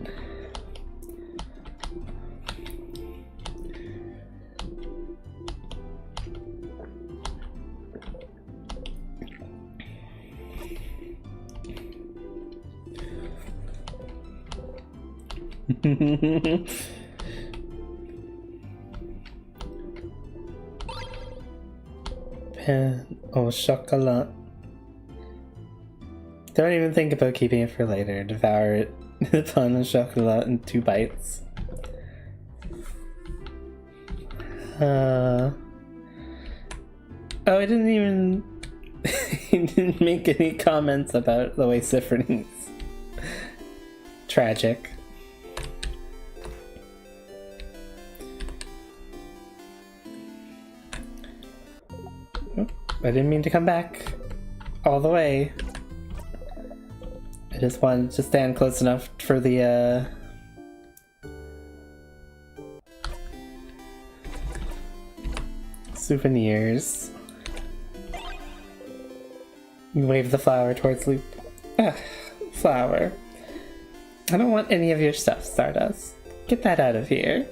Speaker 1: Pain au chocolat. Don't even think about keeping it for later. Devour it The pain au chocolat in 2 bites. Oh, I didn't even... he didn't make any comments about the way Sifrini's tragic. Oh, I didn't mean to come back all the way. I just wanted to stand close enough for the, souvenirs. You wave the flower towards Loop. Ah, flower. I don't want any of your stuff, Stardust. Get that out of here.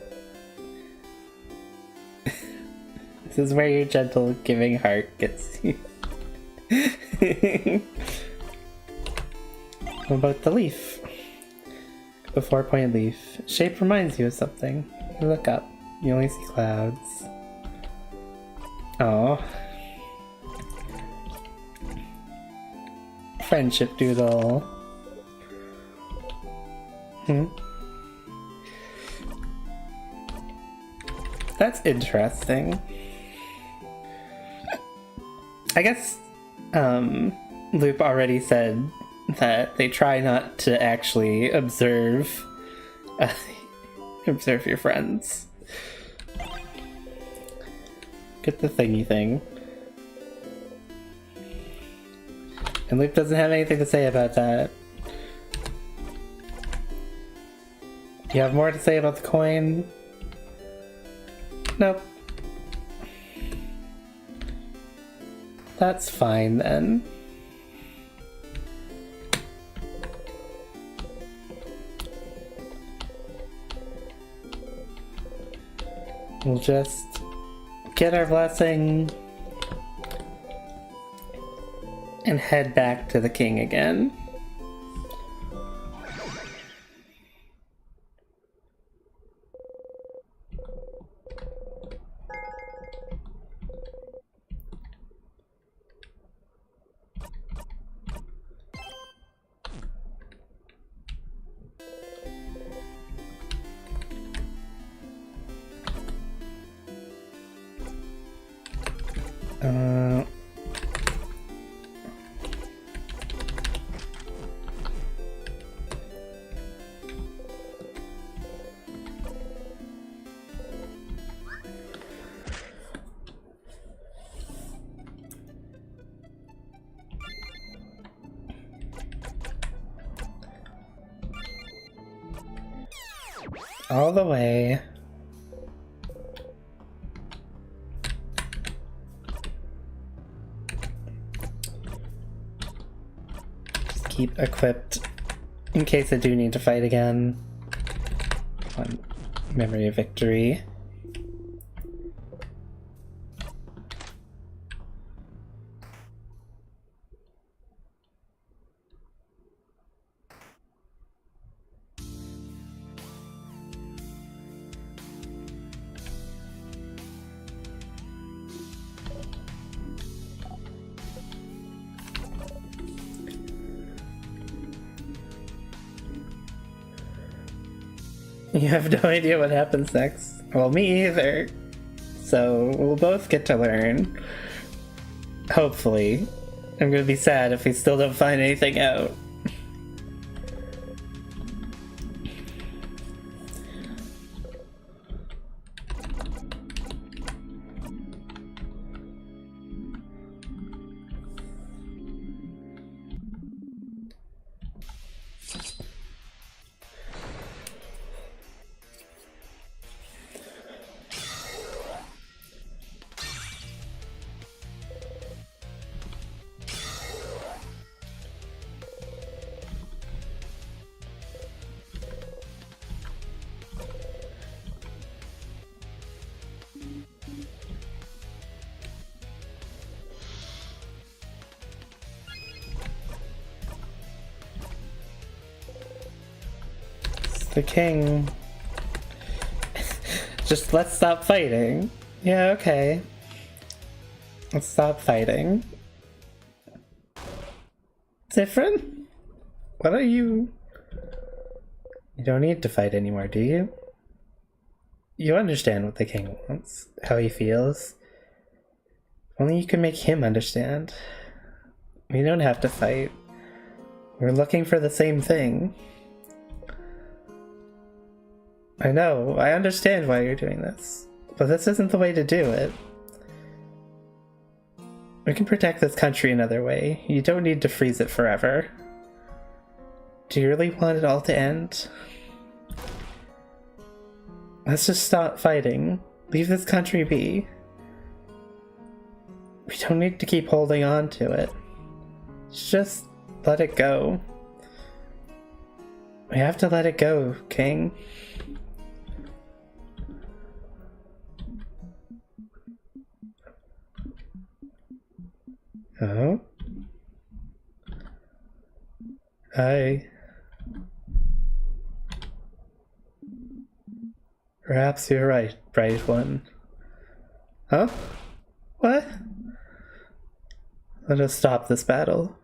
Speaker 1: This is where your gentle giving heart gets you. What about the leaf? The 4-point leaf. Shape reminds you of something. You look up. You only see clouds. Oh. Friendship doodle. That's interesting. I guess Loop already said that they try not to actually observe observe your friends. Get the thingy thing. And Loop doesn't have anything to say about that. You have more to say about the coin? Nope. That's fine then. We'll just get our blessing and head back to the king again. All the way. Just keep equipped in case I do need to fight again. One memory of victory. You have no idea what happens next. Well, me either. So we'll both get to learn. Hopefully. I'm gonna be sad if we still don't find anything out. The king. Just let's stop fighting. Yeah, okay. Let's stop fighting. Different? What are you? You don't need to fight anymore, do you? You understand what the king wants, how he feels. Only you can make him understand. We don't have to fight. We're looking for the same thing. I know, I understand why you're doing this, but this isn't the way to do it. We can protect this country another way. You don't need to freeze it forever. Do you really want it all to end? Let's just stop fighting. Leave this country be. We don't need to keep holding on to it. Just let it go. We have to let it go, King. Oh? Hi. Perhaps you're right, bright one. Huh? What? Let us stop this battle.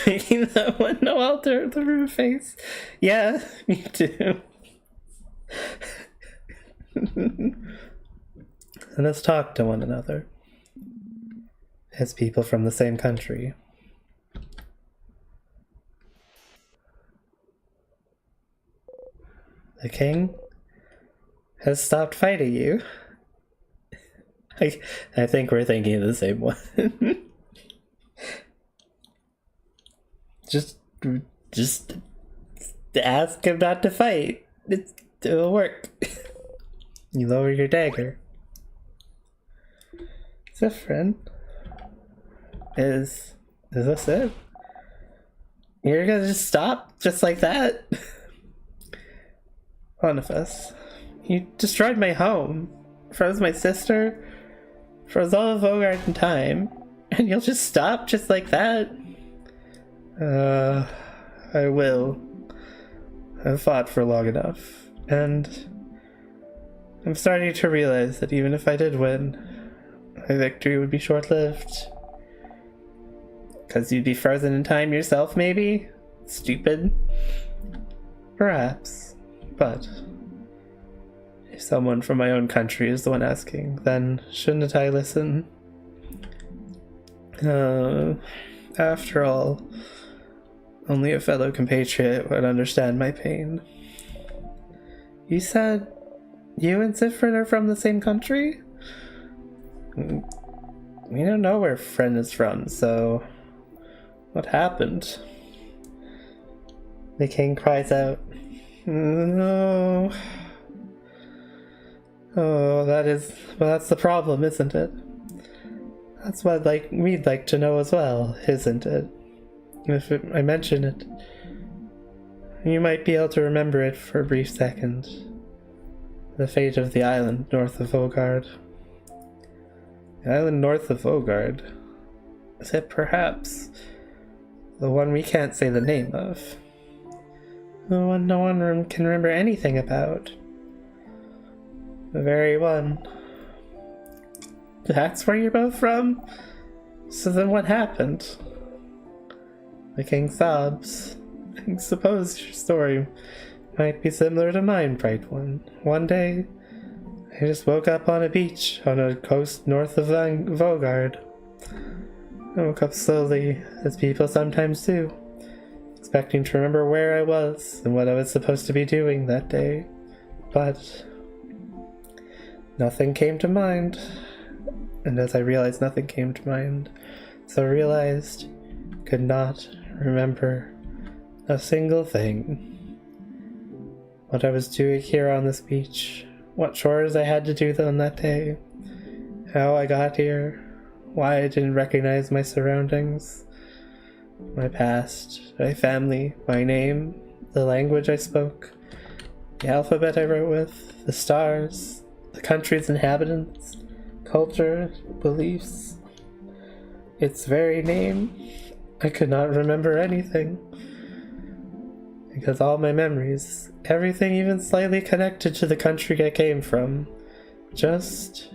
Speaker 1: Making that one no alter the rude face. Yeah, me too. Let us talk to one another. As people from the same country. The king has stopped fighting you. I think we're thinking of the same one. Just ask him not to fight. It'll work. You lower your dagger. Is that friend? Is this it? You're gonna just stop just like that? One of us. You destroyed my home, froze my sister, froze all of Vogard in time, and you'll just stop just like that? I will. I've fought for long enough, and I'm starting to realize that even if I did win, my victory would be short-lived. Because you'd be frozen in time yourself, maybe? Stupid? Perhaps. But if someone from my own country is the one asking, then shouldn't I listen? After all, only a fellow compatriot would understand my pain. You said you and Siffrin are from the same country? We don't know where Friend is from, so what happened? The king cries out, no. Oh, that's the problem, isn't it? That's what we'd like to know as well, isn't it? I mention it, you might be able to remember it for a brief second. The fate of the island north of Vogard. The island north of Vogard? Is it perhaps the one we can't say the name of? The one no one can remember anything about. The very one. That's where you're both from? So then what happened? The king sobs. I suppose your story might be similar to mine, bright one. One day, I just woke up on a beach on a coast north of Vogard. I woke up slowly, as people sometimes do, expecting to remember where I was and what I was supposed to be doing that day. But nothing came to mind. And as I realized nothing came to mind, so I realized could not remember a single thing. What I was doing here on this beach, what chores I had to do on that day, how I got here, why I didn't recognize my surroundings, my past, my family, my name, the language I spoke, the alphabet I wrote with, the stars, the country's inhabitants, culture, beliefs, its very name. I could not remember anything. Because all my memories, everything even slightly connected to the country I came from, just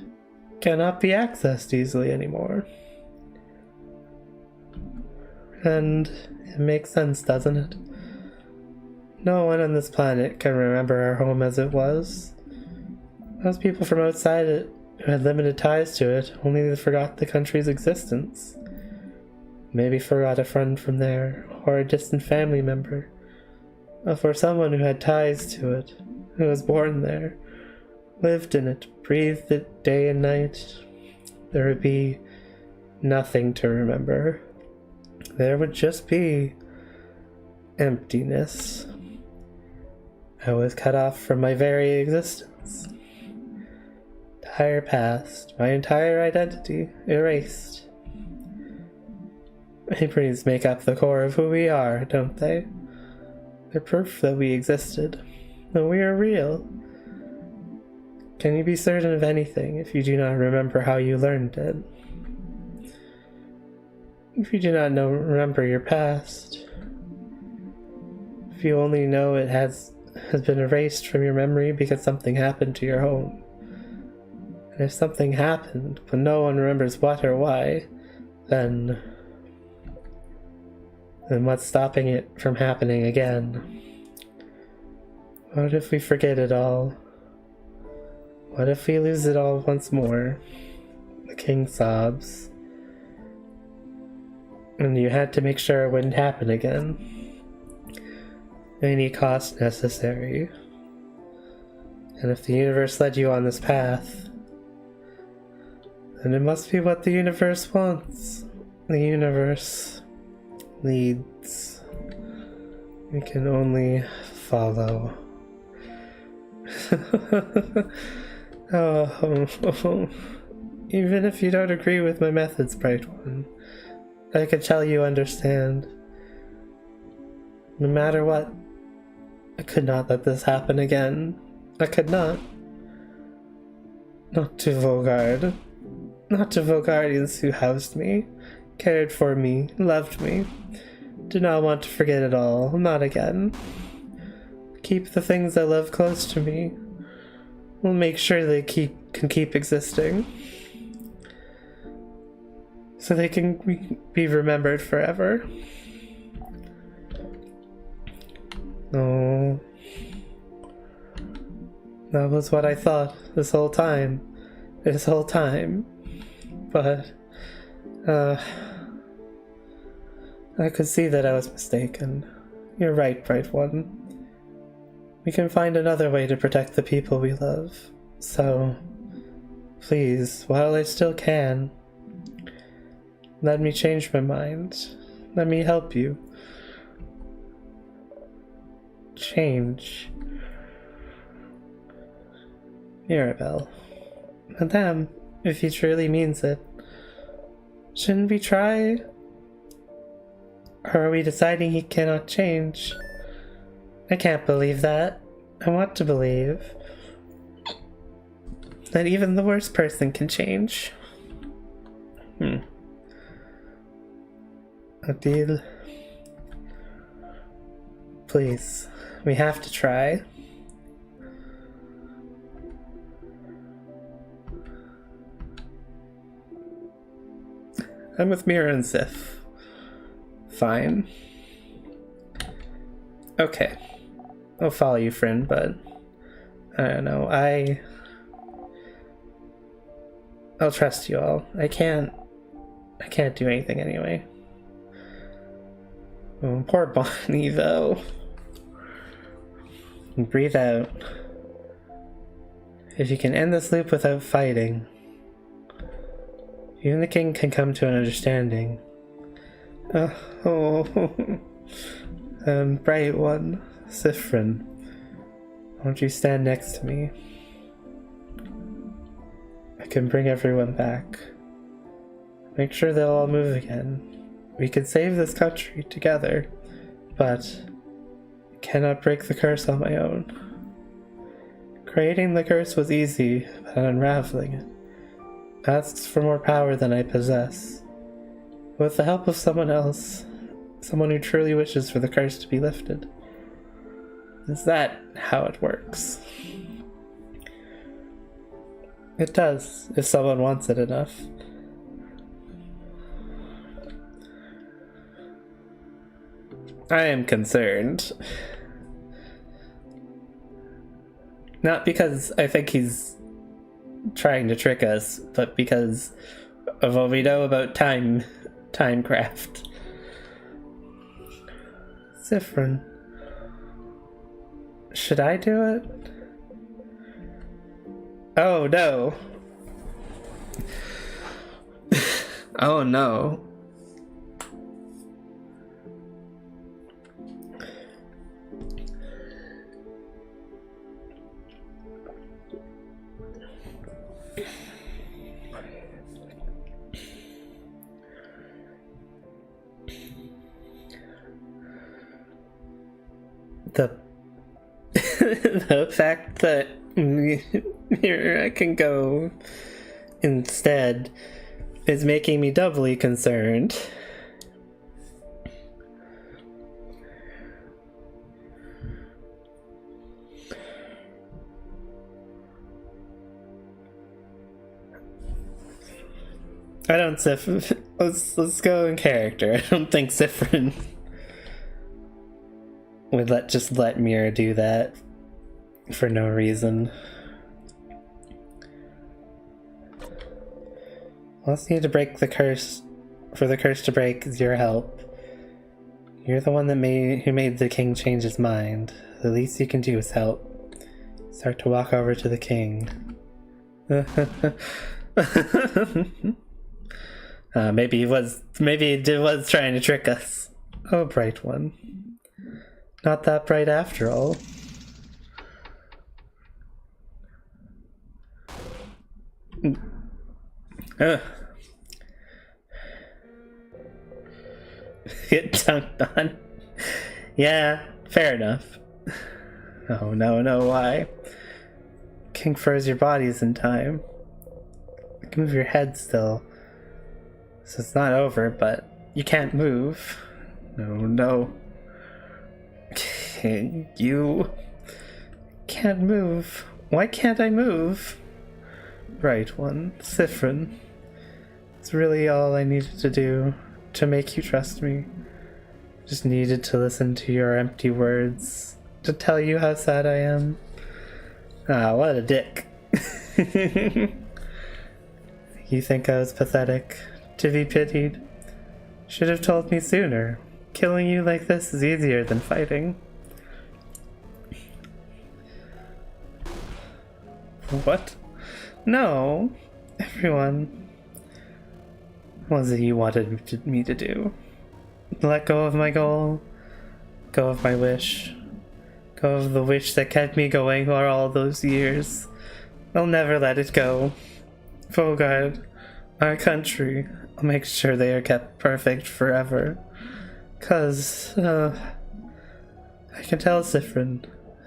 Speaker 1: cannot be accessed easily anymore. And it makes sense, doesn't it? No one on this planet can remember our home as it was. Those people from outside it who had limited ties to it only forgot the country's existence. Maybe forgot a friend from there, or a distant family member. But for someone who had ties to it, who was born there, lived in it, breathed it day and night, there would be nothing to remember. There would just be emptiness. I was cut off from my very existence. Entire past, my entire identity, erased. Memories make up the core of who we are, don't they? They're proof that we existed, that we are real. Can you be certain of anything if you do not remember how you learned it? If you do not remember your past, if you only know it has been erased from your memory because something happened to your home, and if something happened but no one remembers what or why, then what's stopping it from happening again? What if we forget it all? What if we lose it all once more? The king sobs. And you had to make sure it wouldn't happen again. Any cost necessary. And if the universe led you on this path, then it must be what the universe wants. The universe leads. We can only follow. Oh, even if you don't agree with my methods, Bright One, I can tell you understand. No matter what, I could not let this happen again. I could not. Not to Volgard. Not to Volgardians who housed me, cared for me, loved me. Do not want to forget it all. Not again. Keep the things I love close to me. We'll make sure they can keep existing. So they can be remembered forever. Oh. That was what I thought this whole time. This whole time. But, I could see that I was mistaken. You're right, Bright One. We can find another way to protect the people we love. So, please, while I still can, let me change my mind. Let me help you. Change. Mirabelle. Madame, if he truly means it, shouldn't we try? Or are we deciding he cannot change? I can't believe that. I want to believe that even the worst person can change. Odile. Please, we have to try. I'm with Mira and Sif. Fine. Okay. I'll follow you, friend, but I don't know. I'll trust you all. I can't do anything anyway. Oh, poor Bonnie, though. Breathe out. If you can end this loop without fighting, you and the king can come to an understanding. Bright One, Siffrin, won't you stand next to me? I can bring everyone back. Make sure they'll all move again. We can save this country together, but I cannot break the curse on my own. Creating the curse was easy, but unraveling it asks for more power than I possess. With the help of someone else, someone who truly wishes for the curse to be lifted. Is that how it works? It does, if someone wants it enough. I am concerned. Not because I think he's trying to trick us, but because of what we know about timecraft. Siffrin. Should I do it? Oh no. Oh no. The fact that Mira can go instead is making me doubly concerned. I don't let's go in character. I don't think Siffrin would let Mira do that for no reason. Let's need to break the curse. For the curse to break is your help. You're the one who made the king change his mind. The least you can do is help. Start to walk over to the king. Maybe he was trying to trick us. Oh, bright one. Not that bright after all. Get dunked on. Yeah, fair enough. Oh, no, why? King froze your bodies in time. You can move your head still. So it's not over, but you can't move. No. You can't move. Why can't I move? Right one, Siffrin. It's really all I needed to do to make you trust me. Just needed to listen to your empty words, to tell you how sad I am. Ah, what a dick. You think I was pathetic, to be pitied? Should have told me sooner. Killing you like this is easier than fighting. What? No. Everyone. What was it you wanted me to do? Let go of my goal? Go of my wish? Go of the wish that kept me going for all those years? I'll never let it go. Fogard, our country, I'll make sure they are kept perfect forever. 'Cause, I can tell, Siffrin,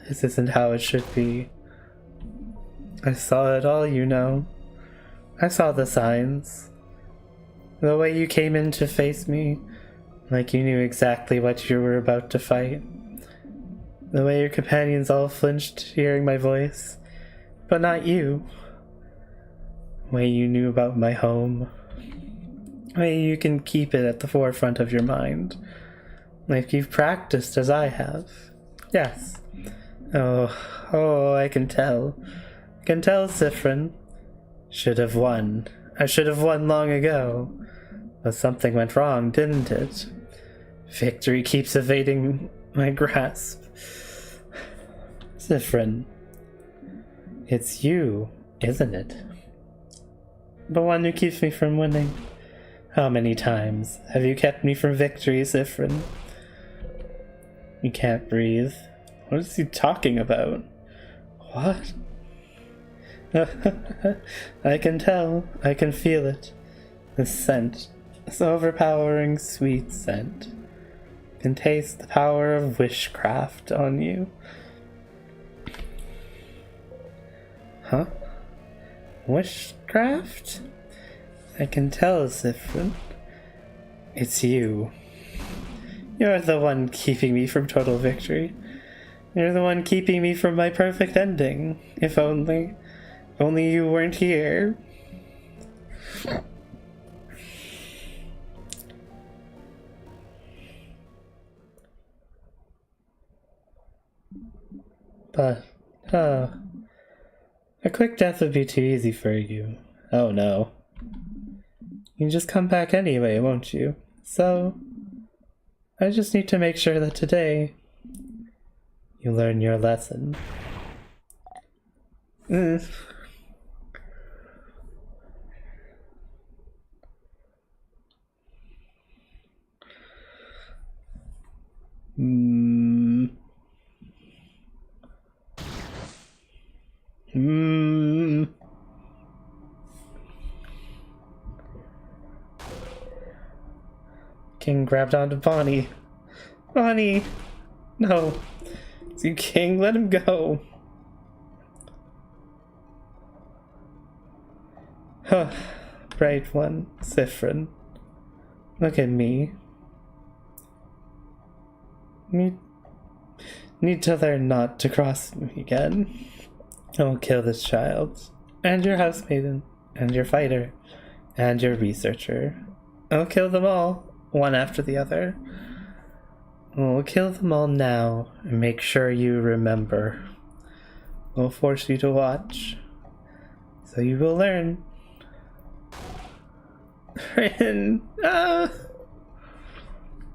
Speaker 1: this isn't how it should be. I saw it all, you know. I saw the signs. The way you came in to face me, like you knew exactly what you were about to fight. The way your companions all flinched hearing my voice, but not you. The way you knew about my home. The way you can keep it at the forefront of your mind. Like you've practiced as I have. Yes. Oh, I can tell. I can tell, Siffrin. Should have won. I should have won long ago. But something went wrong, didn't it? Victory keeps evading my grasp. Siffrin. It's you, isn't it? The one who keeps me from winning. How many times have you kept me from victory, Siffrin? You can't breathe. What is he talking about? What? I can tell. I can feel it. This scent. This overpowering sweet scent. I can taste the power of wishcraft on you. Huh? Wishcraft? I can tell, Siffrin. It's you. You're the one keeping me from total victory. You're the one keeping me from my perfect ending. If only you weren't here. But, A quick death would be too easy for you. Oh no. You can just come back anyway, won't you? So, I just need to make sure that today you learn your lesson. Mm. Mm. Mm. King grabbed onto Bonnie. Bonnie! No. See, King, let him go. Huh. Bright one, Siffrin. Look at me. Need to learn not to cross me again. I will kill this child. And your housemaiden. And your fighter. And your researcher. I'll kill them all, one after the other. We'll kill them all now and make sure you remember. We'll force you to watch. So you will learn. Rin! Ah!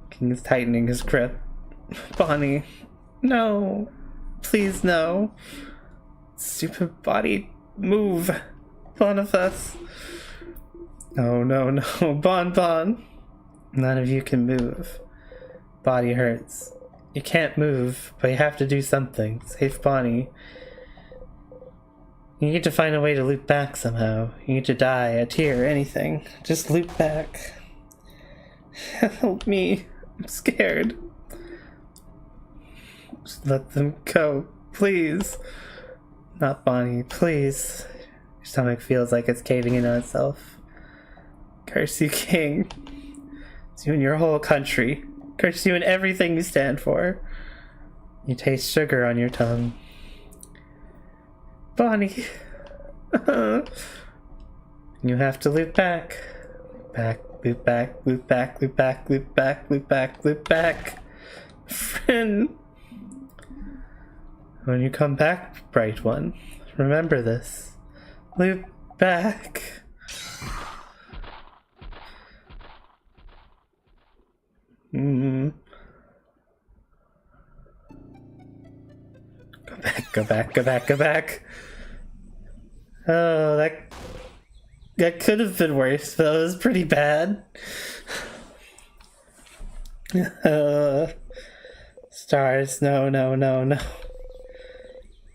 Speaker 1: King is tightening his grip. Bonnie, no. Please, no. Stupid body, move. Boniface. Oh, no, no. Bon. None of you can move. Body hurts. You can't move, but you have to do something. Save Bonnie. You need to find a way to loop back somehow. You need to die, a tear, anything. Just loop back. Help me. I'm scared. Just let them go. Please. Not Bonnie. Please. Your stomach feels like it's caving in on itself. Curse you, King. It's you and your whole country. Curse you and everything you stand for. You taste sugar on your tongue. Bonnie. You have to loop back. Loop back, loop back, loop back, loop back, loop back, loop back. Friend. When you come back, bright one, remember this. Loop back. Go back. Oh, that could have been worse, but it was pretty bad. Stars, no.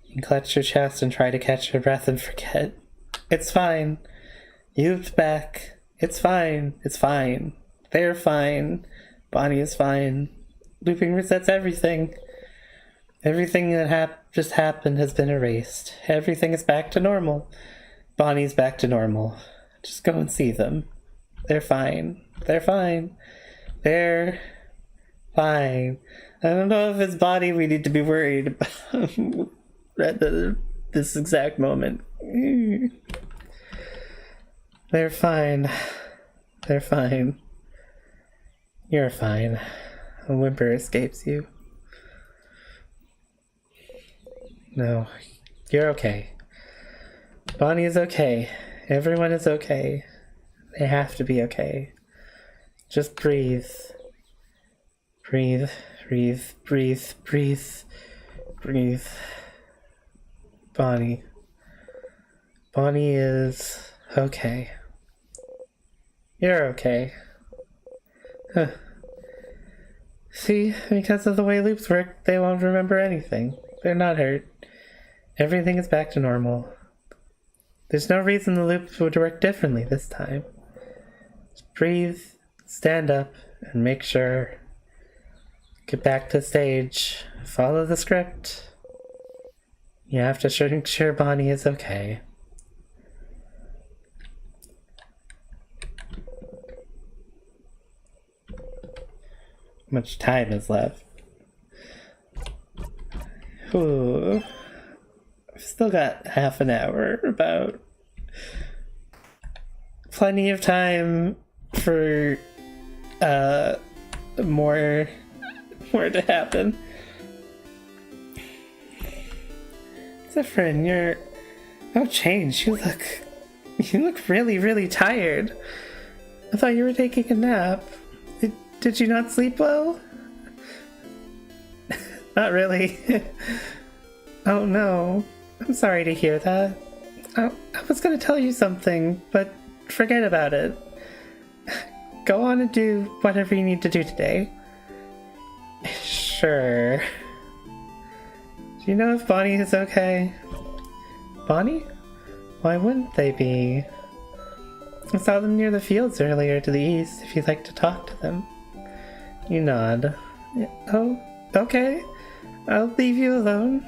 Speaker 1: You clutch your chest and try to catch your breath and forget. It's fine. You looped back. It's fine. They're fine. Bonnie is fine. Looping resets everything. Everything that just happened has been erased. Everything is back to normal. Bonnie's back to normal. Just go and see them. They're fine. I don't know if it's Bonnie we need to be worried about at this exact moment. They're fine. You're fine. A whimper escapes you. No, you're okay. Bonnie is okay. Everyone is okay. They have to be okay. Just breathe. Breathe. Bonnie is okay. You're okay. Huh. See, because of the way loops work, they won't remember anything. They're not hurt. Everything is back to normal. There's no reason the loops would work differently this time. Just breathe, stand up, and make sure. Get back to the stage. Follow the script. You have to make sure Bonnie is okay. How much time is left? Ooh. I've still got half an hour, about. Plenty of time for more to happen. Zephyrin, Oh, Change, you look really, really tired. I thought you were taking a nap. Did you not sleep well? Not really. Oh no, I'm sorry to hear that. I was gonna tell you something, but forget about it. Go on and do whatever you need to do today. Sure. Do you know if Bonnie is okay? Bonnie? Why wouldn't they be? I saw them near the fields earlier to the east, if you'd like to talk to them. You nod. Oh, okay. I'll leave you alone.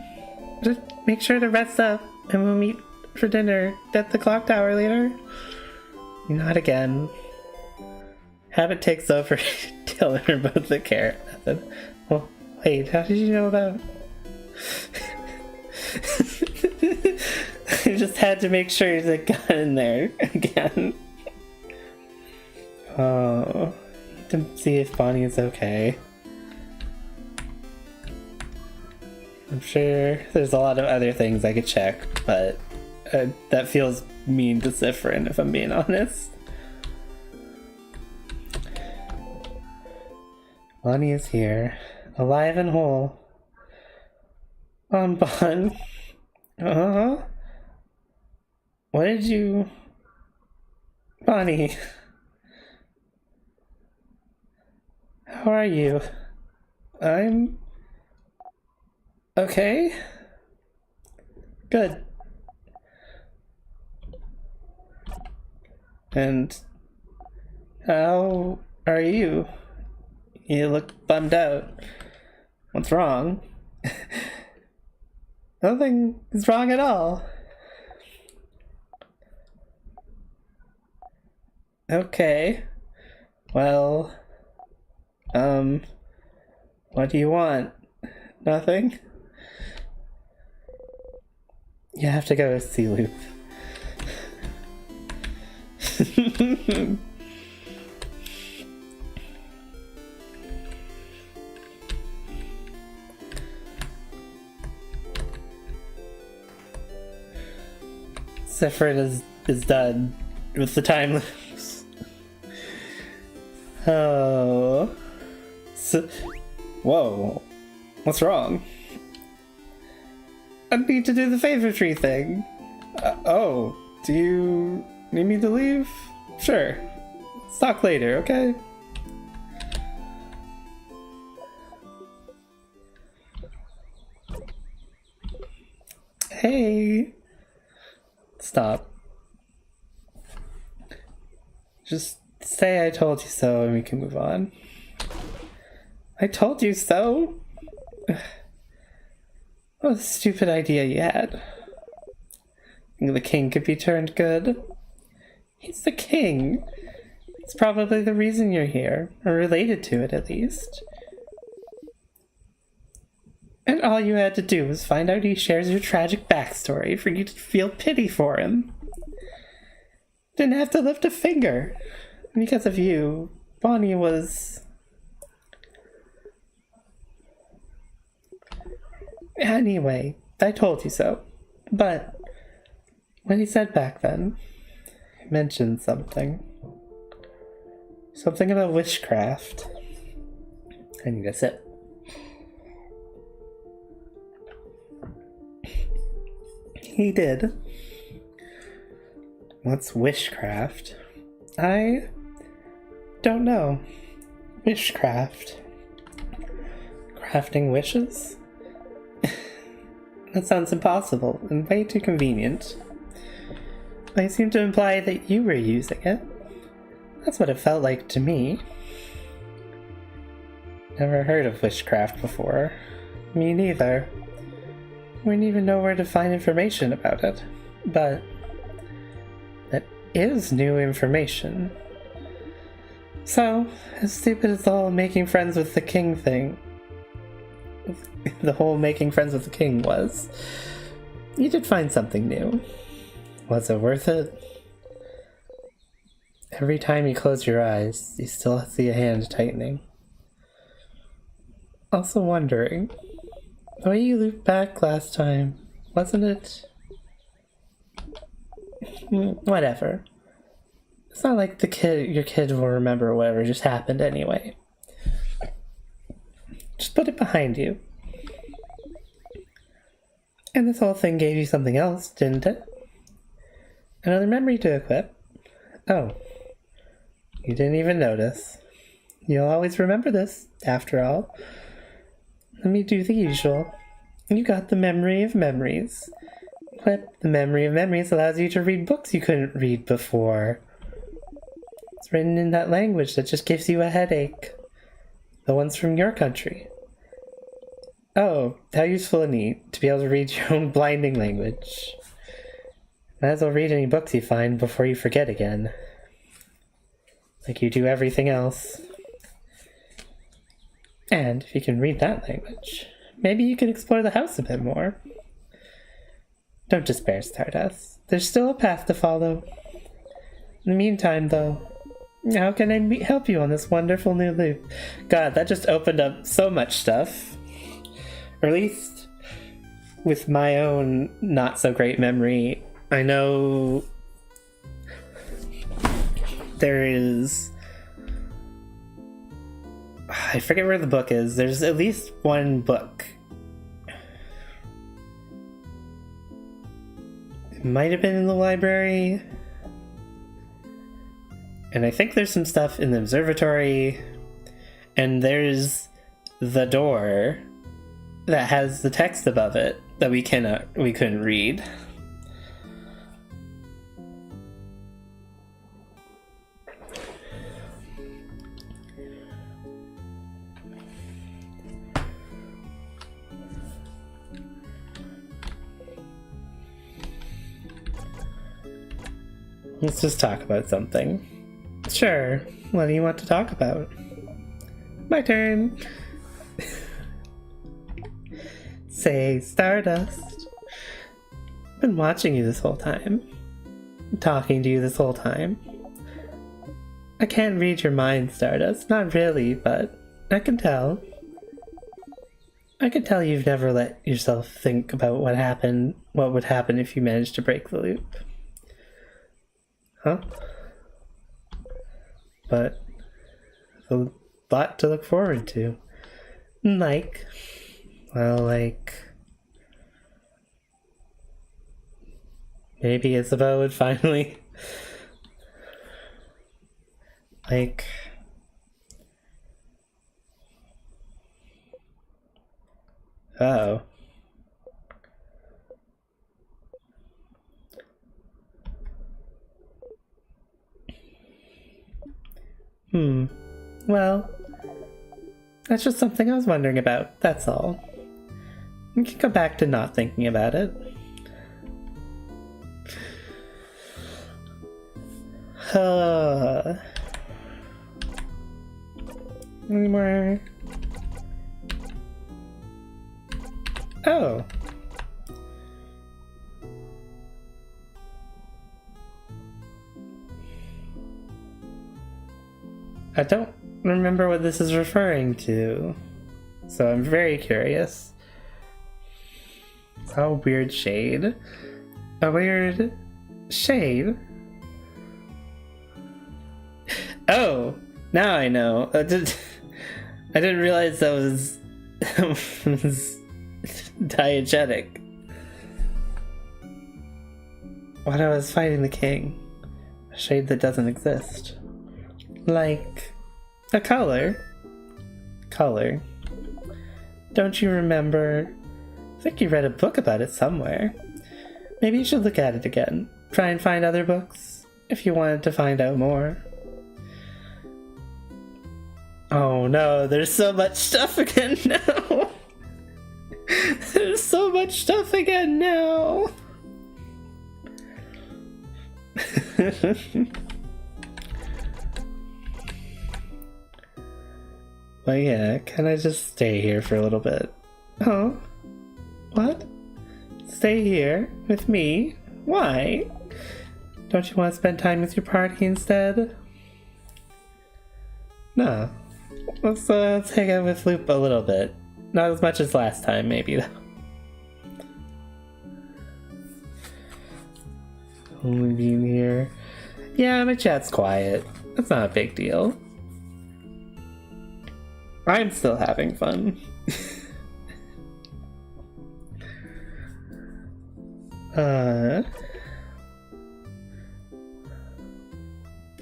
Speaker 1: Just make sure to rest up, and we'll meet for dinner at the clock tower later. You nod again. Habit takes over. Dylan are both the carrot method. Well, wait, how did you know about... I just had to make sure that got in there again. Oh, to see if Bonnie is okay. I'm sure there's a lot of other things I could check, but that feels mean to Siffrin, if I'm being honest. Bonnie is here, alive and whole. Bon. Uh-huh. What did you... Bonnie. How are you? I'm... okay? Good. And... how are you? You look bummed out. What's wrong? Nothing is wrong at all. Okay. Well, what do you want? Nothing? You have to go see Loop. Siffrin is done with the time lapse. Oh. Whoa. What's wrong? I need to do the favor tree thing. Oh. Do you need me to leave? Sure. Let's talk later, okay? Hey. Stop. Just say I told you so and we can move on. I told you so? What a stupid idea you had. Think the king could be turned good? He's the king. It's probably the reason you're here, or related to it at least. And all you had to do was find out he shares your tragic backstory for you to feel pity for him. Didn't have to lift a finger. Because of you, Bonnie was... Anyway, I told you so. But when he said back then, he mentioned something. Something about witchcraft. I need a sip. He did. What's witchcraft? I don't know. Witchcraft. Crafting wishes? That sounds impossible and way too convenient. But you seem to imply that you were using it. That's what it felt like to me. Never heard of witchcraft before. Me neither. Wouldn't even know where to find information about it. But that is new information. So, as stupid as the whole making friends with the king thing, the whole making friends with the king was, you did find something new. Was it worth it? Every time you close your eyes, you still see a hand tightening. Also wondering, the way you looped back last time, wasn't it Whatever. It's not like your kid will remember whatever just happened anyway. Just put it behind you. And this whole thing gave you something else, didn't it? Another memory to equip. Oh. You didn't even notice. You'll always remember this, after all. Let me do the usual. You got the memory of memories. Equip the memory of memories allows you to read books you couldn't read before. It's written in that language that just gives you a headache. The ones from your country. Oh, how useful and neat to be able to read your own blinding language. Might as well read any books you find before you forget again. Like you do everything else. And if you can read that language, maybe you can explore the house a bit more. Don't despair, Stardust. There's still a path to follow. In the meantime, though, how can I help you on this wonderful new loop? God, that just opened up so much stuff. Or at least, with my own not-so-great memory, I know there is... I forget where the book is. There's at least one book. It might have been in the library. And I think there's some stuff in the observatory. And there's the door that has the text above it that we couldn't read. Let's just talk about something. Sure, what do you want to talk about? My turn. Say, Stardust. I've been watching you this whole time. Talking to you this whole time. I can't read your mind, Stardust. Not really, but I can tell. I can tell you've never let yourself think about what would happen if you managed to break the loop. Huh? But a lot to look forward to. Like, maybe Isabelle would finally, oh. Well, that's just something I was wondering about, that's all. You can go back to not thinking about it. Any more? Oh. I don't remember what this is referring to, so I'm very curious. Oh, weird shade. A weird shade? Oh, now I know. I didn't realize that was, was diegetic. When I was fighting the king, a shade that doesn't exist. Like a color. Color. Don't you remember? I think you read a book about it somewhere. Maybe you should look at it again. Try and find other books if you wanted to find out more. Oh no, there's so much stuff again now. There's so much stuff again now. Well, yeah, can I just stay here for a little bit? Oh? What? Stay here? With me? Why? Don't you want to spend time with your party instead? No. Let's hang out with Loop a little bit. Not as much as last time, maybe, though. Only being here. Yeah, my chat's quiet. That's not a big deal. I'm still having fun.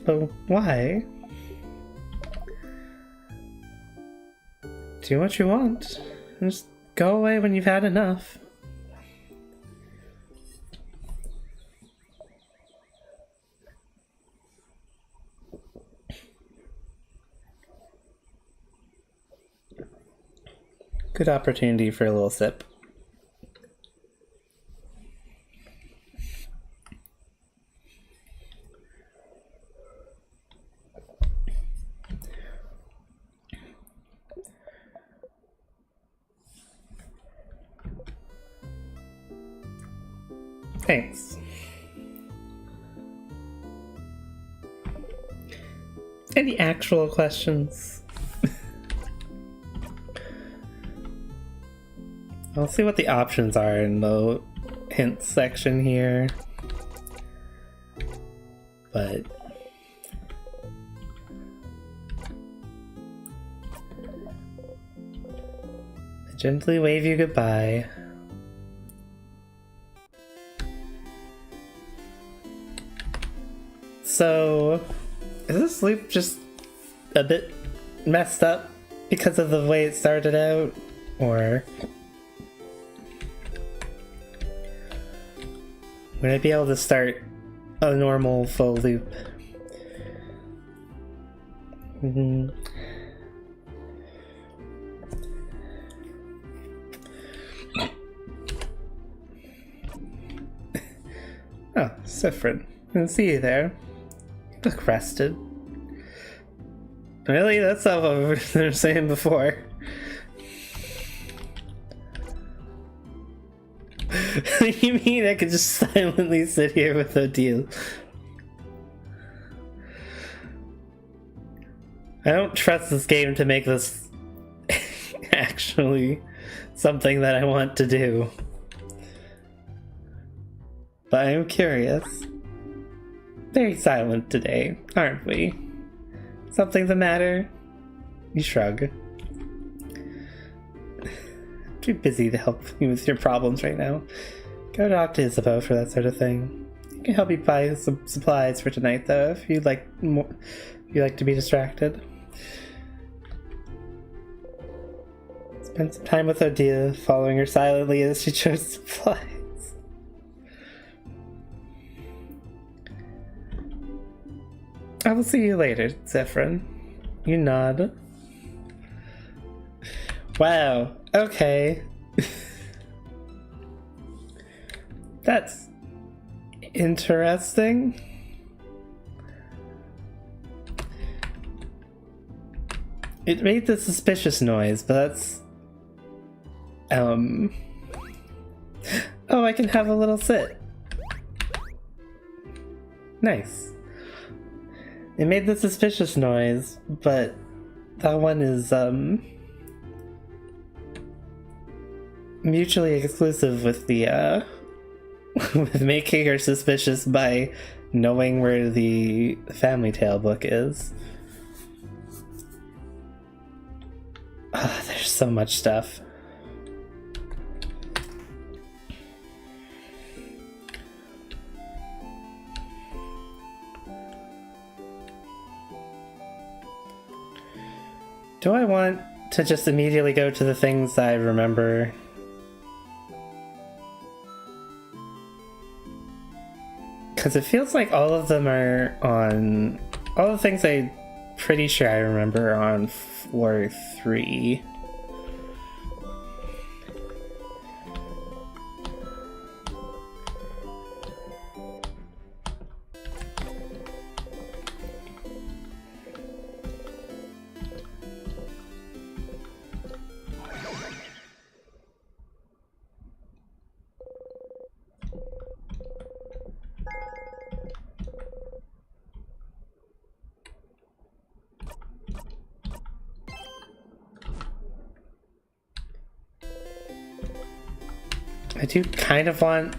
Speaker 1: But why? Do what you want. Just go away when you've had enough. Good opportunity for a little sip. Thanks. Any actual questions? I'll see what the options are in the hints section here. But I gently wave you goodbye. So, is this loop just a bit messed up because of the way it started out? Or would I be able to start a normal full loop? Oh, Siffrin. I didn't see you there. You look rested. Really? That's not what we were saying before. You mean I could just silently sit here with Odile? I don't trust this game to make this actually something that I want to do. But I am curious. Very silent today, aren't we? Something the matter? You shrug. Too busy to help you with your problems right now. Go talk to Isabeau for that sort of thing. He can help you buy some supplies for tonight, though, if you'd like more. If you like to be distracted. Spend some time with Odile, following her silently as she chose supplies. I will see you later, Siffrin. You nod. Wow, okay. That's interesting. It made the suspicious noise, but that's... Oh, I can have a little sit. Nice. It made the suspicious noise, but that one is, mutually exclusive with the, with making her suspicious by knowing where the Family Tale book is. There's so much stuff. Do I want to just immediately go to the things I remember? Because it feels like all of them are on... All the things I'm pretty sure I remember are on floor 3. I do kind of want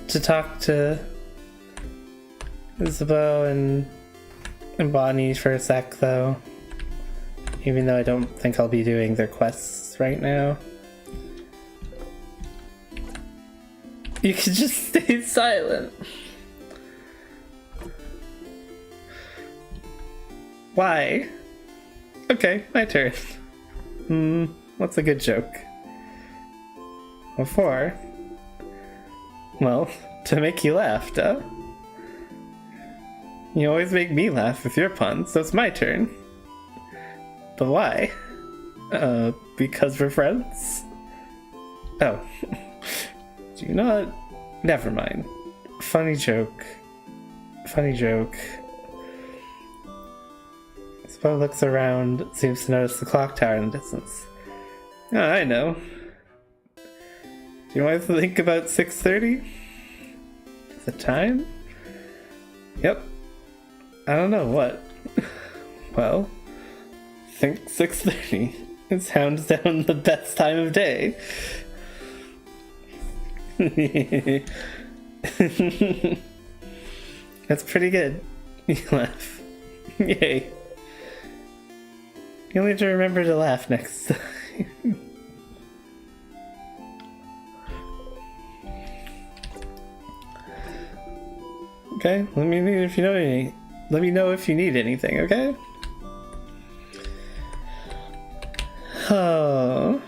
Speaker 1: to talk to Isabeau and Bonnie for a sec, though. Even though I don't think I'll be doing their quests right now. You could just stay silent. Why? Okay, my turn. What's a good joke? What for? Well, to make you laugh, duh. You always make me laugh with your puns, so it's my turn. But why? Because we're friends? Oh. Do you not? Never mind. Funny joke. Funny joke. Spo looks around, seems to notice the clock tower in the distance. Oh, I know. Do you want to think about 6:30? The time? Yep. I don't know what. Well, think 6:30. It sounds down the best time of day. That's pretty good. You laugh. Yay. You'll need to remember to laugh next time. Okay, let me know if you know any. Let me know if you need anything, okay? Oh.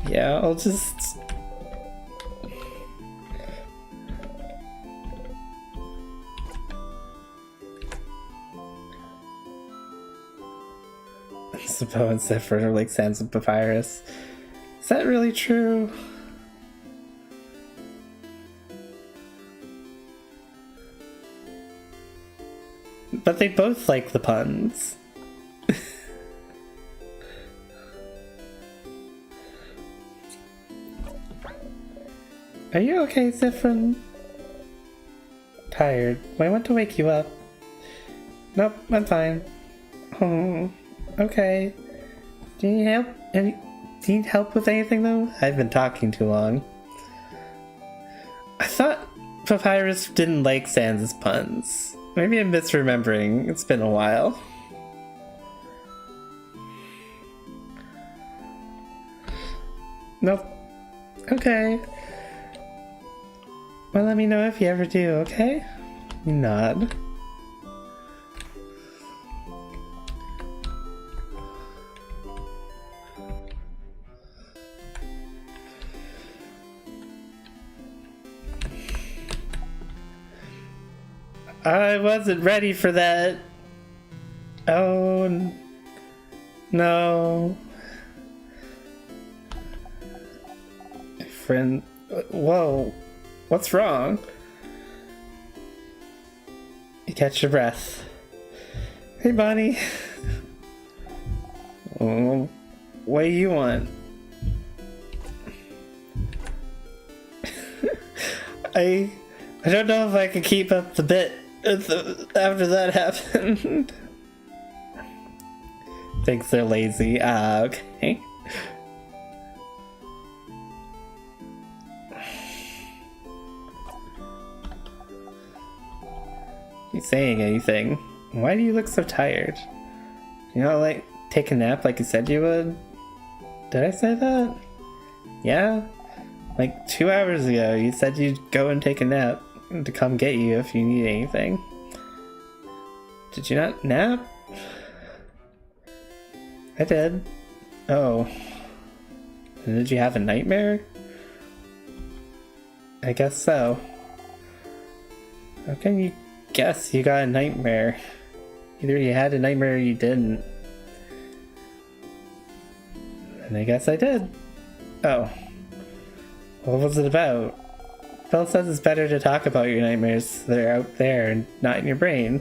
Speaker 1: Yeah, I'll just... Isabeau and Zephyr are like sands of papyrus. Is that really true? But they both like the puns. Are you okay, Zephyr? Tired. I want to wake you up. Nope, I'm fine. Oh, okay. Do you need help? Do you need help with anything though? I've been talking too long. I thought Papyrus didn't like Sans' puns. Maybe I'm misremembering. It's been a while. Nope. Okay. Well, let me know if you ever do, okay? You nod. I wasn't ready for that. Oh, no. Friend, whoa. What's wrong? You catch your breath. Hey, Bonnie. Oh, what do you want? I don't know if I can keep up the bit after that happened. Thinks they're lazy. Ah, okay. You saying anything? Why do you look so tired? You know, like, take a nap like you said you would? Did I say that? Yeah? Like 2 hours ago, you said you'd go and take a nap to come get you if you need anything. Did you not nap? I did. Oh. And did you have a nightmare? I guess so. How can you guess you got a nightmare? Either you had a nightmare or you didn't. And I guess I did. Oh. What was it about? Phil says it's better to talk about your nightmares. They're out there and not in your brain.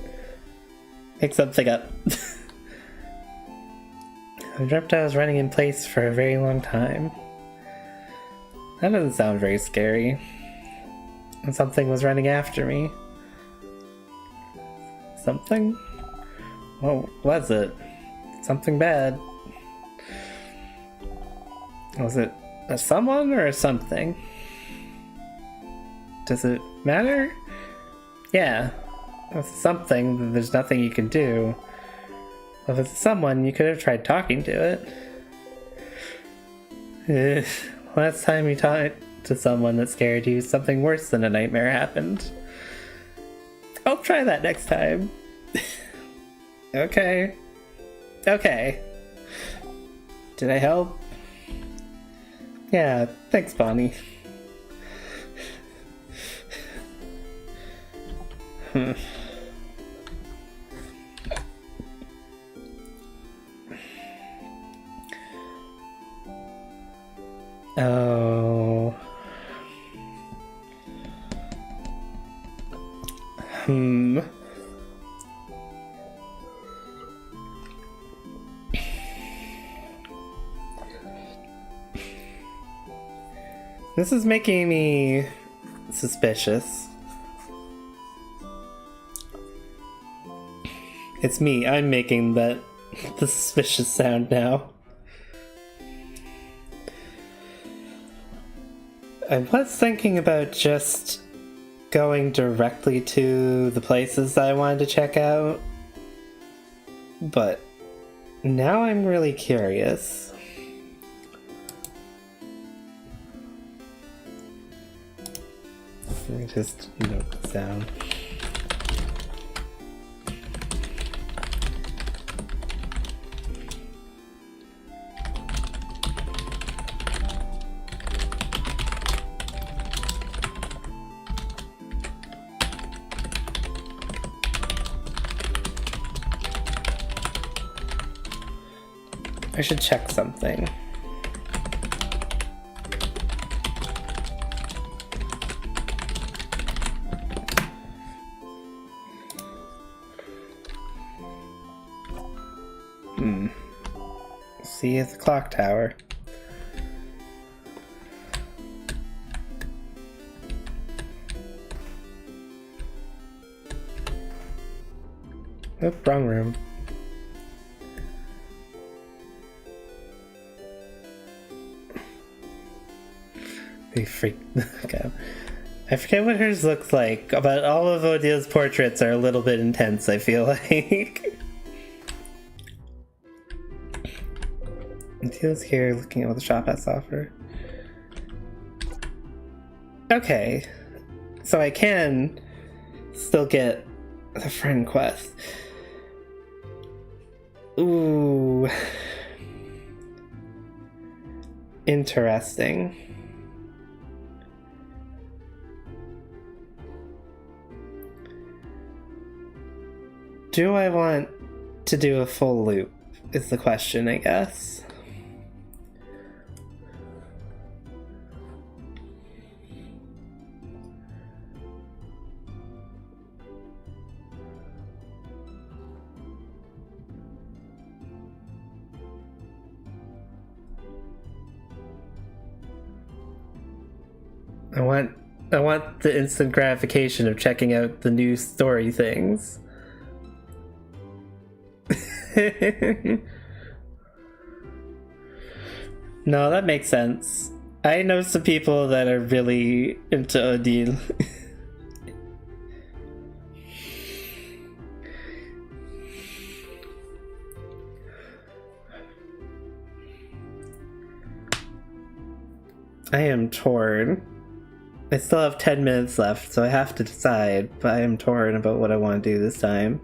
Speaker 1: Make something up. I dreamt I was running in place for a very long time. That doesn't sound very scary. And something was running after me. Something? What was it? Something bad. Was it a someone or a something? Does it matter? Yeah. If it's something, then there's nothing you can do. If it's someone, you could have tried talking to it. Last time you talked to someone that scared you, something worse than a nightmare happened. I'll try that next time. Okay. Okay. Did I help? Yeah, thanks, Bonnie. Oh. This is making me suspicious. It's me, I'm making the suspicious sound now. I was thinking about just going directly to the places that I wanted to check out, but now I'm really curious. Let me just note this down. I should check something. See you at the clock tower. Oop, wrong room. They freak. Okay. I forget what hers looks like, but all of Odia's portraits are a little bit intense, I feel like. Odia's here looking at what the shop has to offer. Okay. So I can still get the friend quest. Ooh. Interesting. Do I want to do a full loop, is the question, I guess. I want the instant gratification of checking out the new story things. No, that makes sense. I know some people that are really into Odile. I am torn. I still have 10 minutes left, so I have to decide, but I am torn about what I want to do this time.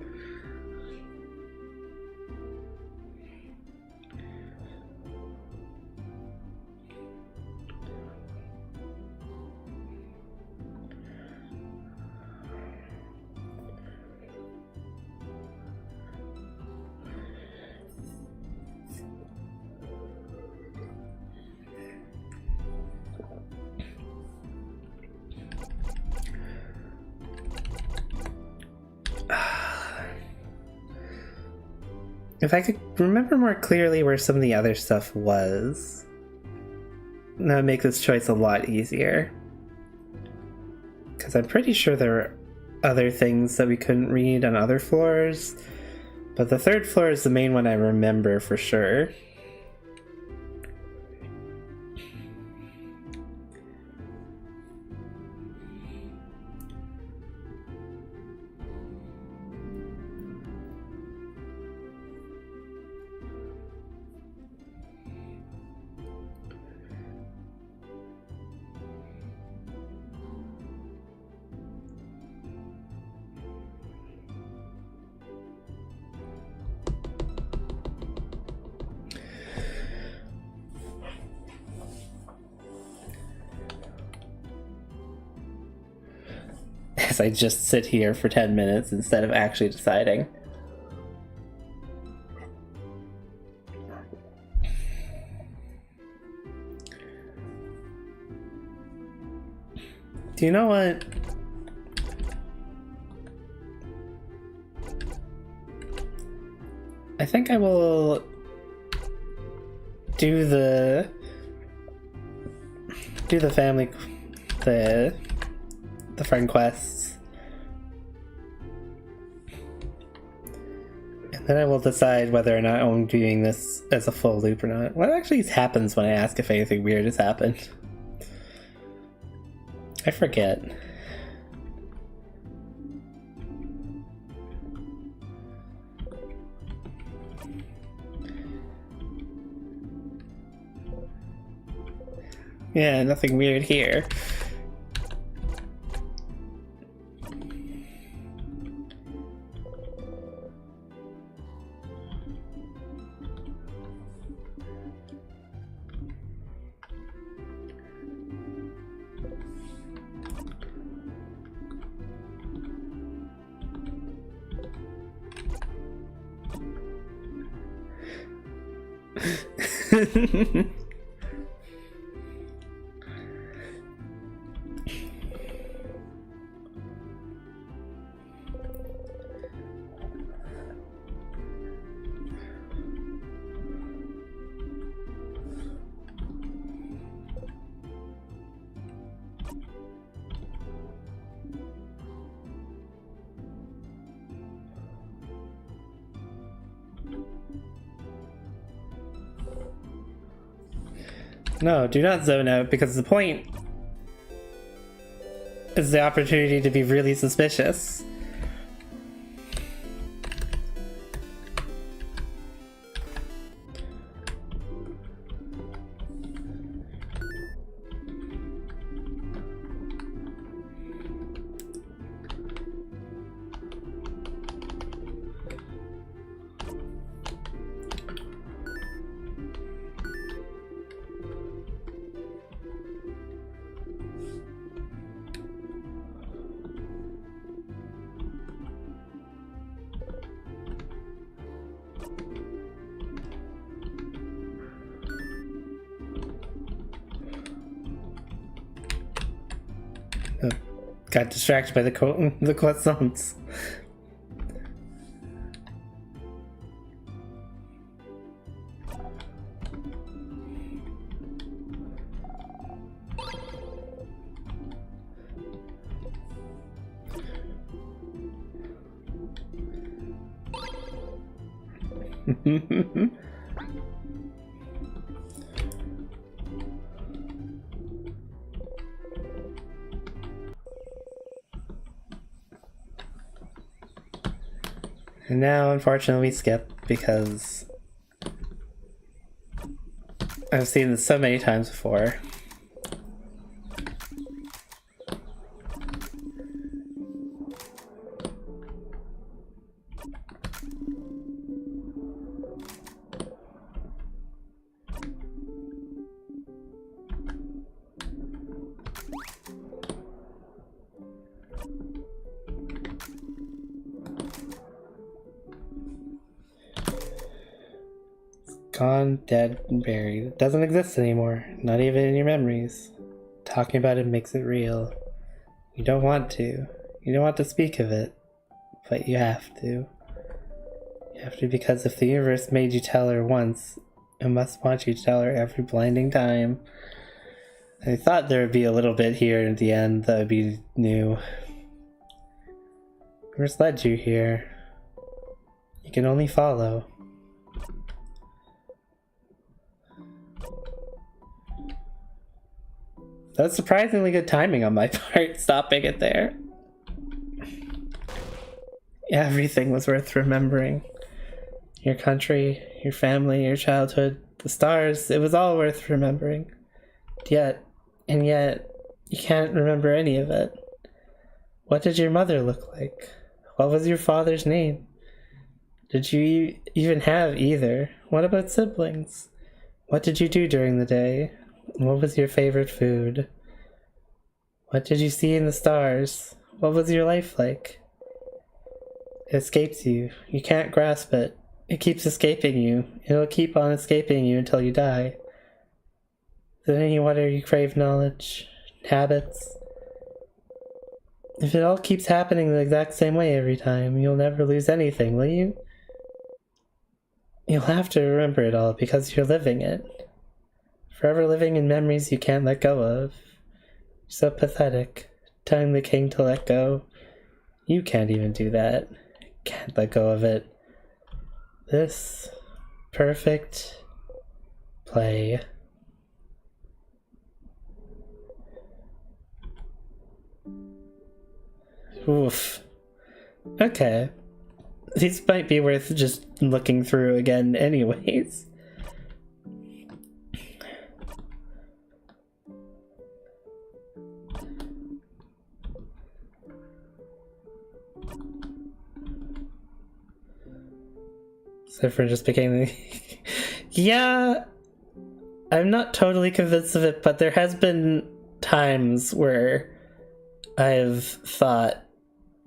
Speaker 1: If I could remember more clearly where some of the other stuff was, that would make this choice a lot easier. Because I'm pretty sure there are other things that we couldn't read on other floors, but the third floor is the main one I remember for sure. as I just sit here for 10 minutes instead of actually deciding. Do you know what? I think I will do the family, the friend quests, and then I will decide whether or not I'm doing this as a full loop or not. What actually happens when I ask if anything weird has happened? I forget. Yeah, nothing weird here. No, do not zone out, because the point is the opportunity to be really suspicious. Got distracted by the croissants. And now, unfortunately, we skip because I've seen this so many times before. Gone, dead, and buried. It doesn't exist anymore, not even in your memories. Talking about it makes it real. You don't want to. You don't want to speak of it, but you have to. You have to, because if the universe made you tell her once, it must want you to tell her every blinding time. I thought there would be a little bit here at the end that would be new. Where's led you here? You can only follow. That's surprisingly good timing on my part, stopping it there. Everything was worth remembering. Your country, your family, your childhood, the stars, it was all worth remembering. Yet, you can't remember any of it. What did your mother look like? What was your father's name? Did you even have either? What about siblings? What did you do during the day? What was your favorite food? What did you see in the stars? What was your life like? It escapes you. You can't grasp it. It keeps escaping you. It'll keep on escaping you until you die. Is it any wonder you crave knowledge? Habits? If it all keeps happening the exact same way every time, you'll never lose anything, will you? You'll have to remember it all because you're living it. Forever living in memories you can't let go of. So pathetic. Telling the king to let go. You can't even do that. Can't let go of it. This perfect play. Oof. Okay. These might be worth just looking through again anyways. Cypher just became the... Yeah, I'm not totally convinced of it, but there has been times where I've thought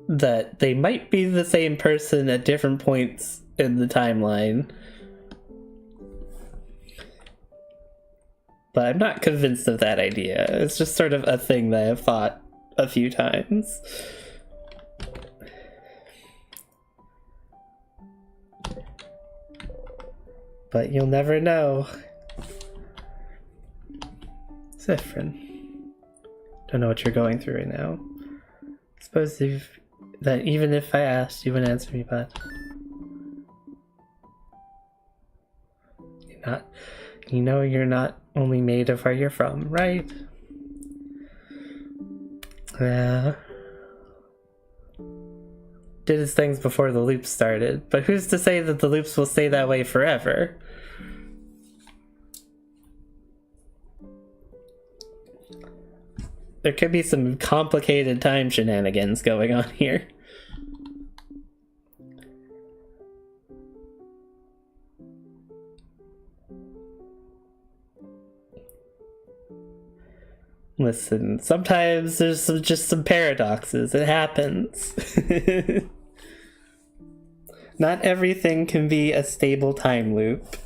Speaker 1: that they might be the same person at different points in the timeline. But I'm not convinced of that idea. It's just sort of a thing that I've thought a few times. But you'll never know. Zephyrin. Don't know what you're going through right now. Suppose that even if I asked, you wouldn't answer me, but you're not only made of where you're from, right? Yeah. Did his things before the loops started, but who's to say that the loops will stay that way forever? There could be some complicated time shenanigans going on here. Listen, sometimes there's just some paradoxes. It happens. Not everything can be a stable time loop.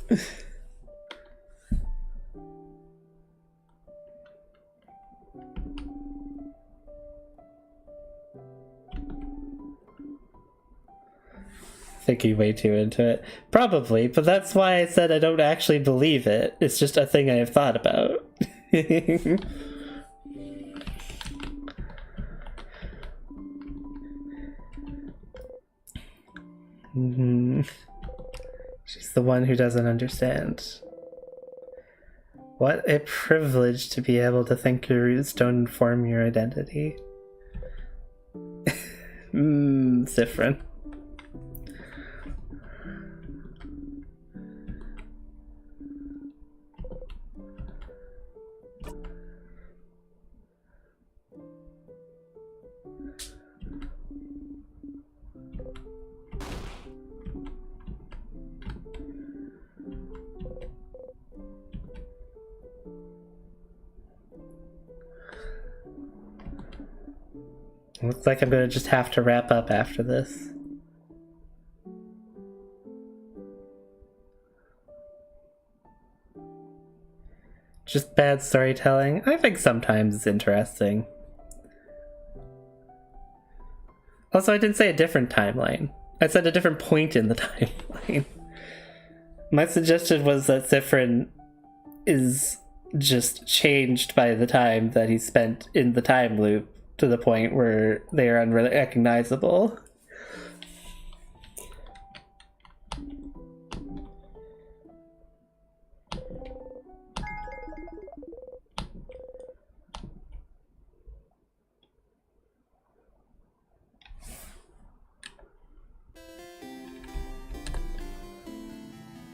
Speaker 1: Thinking way too into it. Probably, but that's why I said I don't actually believe it. It's just a thing I have thought about. She's the one who doesn't understand. What a privilege to be able to think your roots don't inform your identity. It's different. Looks like I'm gonna just have to wrap up after this. Just bad storytelling. I think sometimes it's interesting. Also, I didn't say a different timeline. I said a different point in the timeline. My suggestion was that Zephyrin is just changed by the time that he spent in the time loop to the point where they are unrecognizable.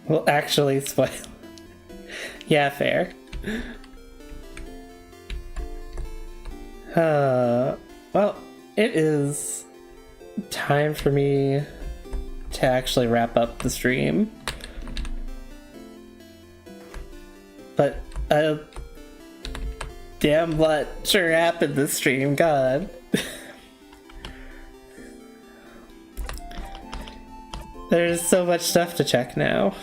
Speaker 1: Well, actually, spoil. Yeah, fair. Well, it is time for me to actually wrap up the stream. But a damn lot sure happened this stream, God. There's so much stuff to check now.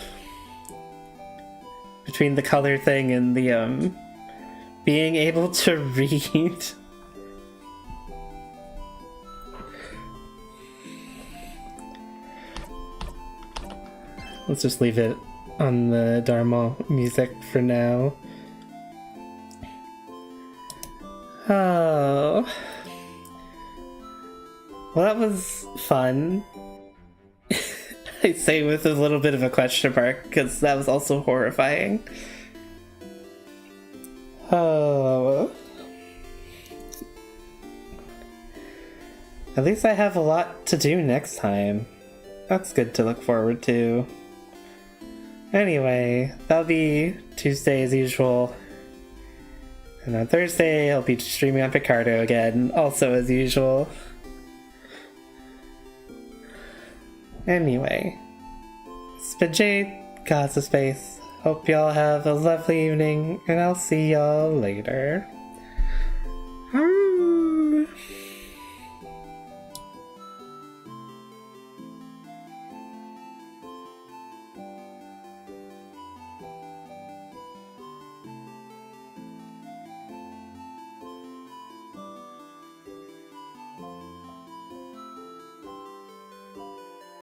Speaker 1: Between the color thing and the, being able to read. Let's just leave it on the Dharma music for now. Oh. Well, that was fun. I say with a little bit of a question mark, because that was also horrifying. Oh. At least I have a lot to do next time. That's good to look forward to. Anyway, that'll be Tuesday as usual. And on Thursday, I'll be streaming on Picardo again, also as usual. Anyway, it's been Jade, Gods of Space. Hope y'all have a lovely evening, and I'll see y'all later.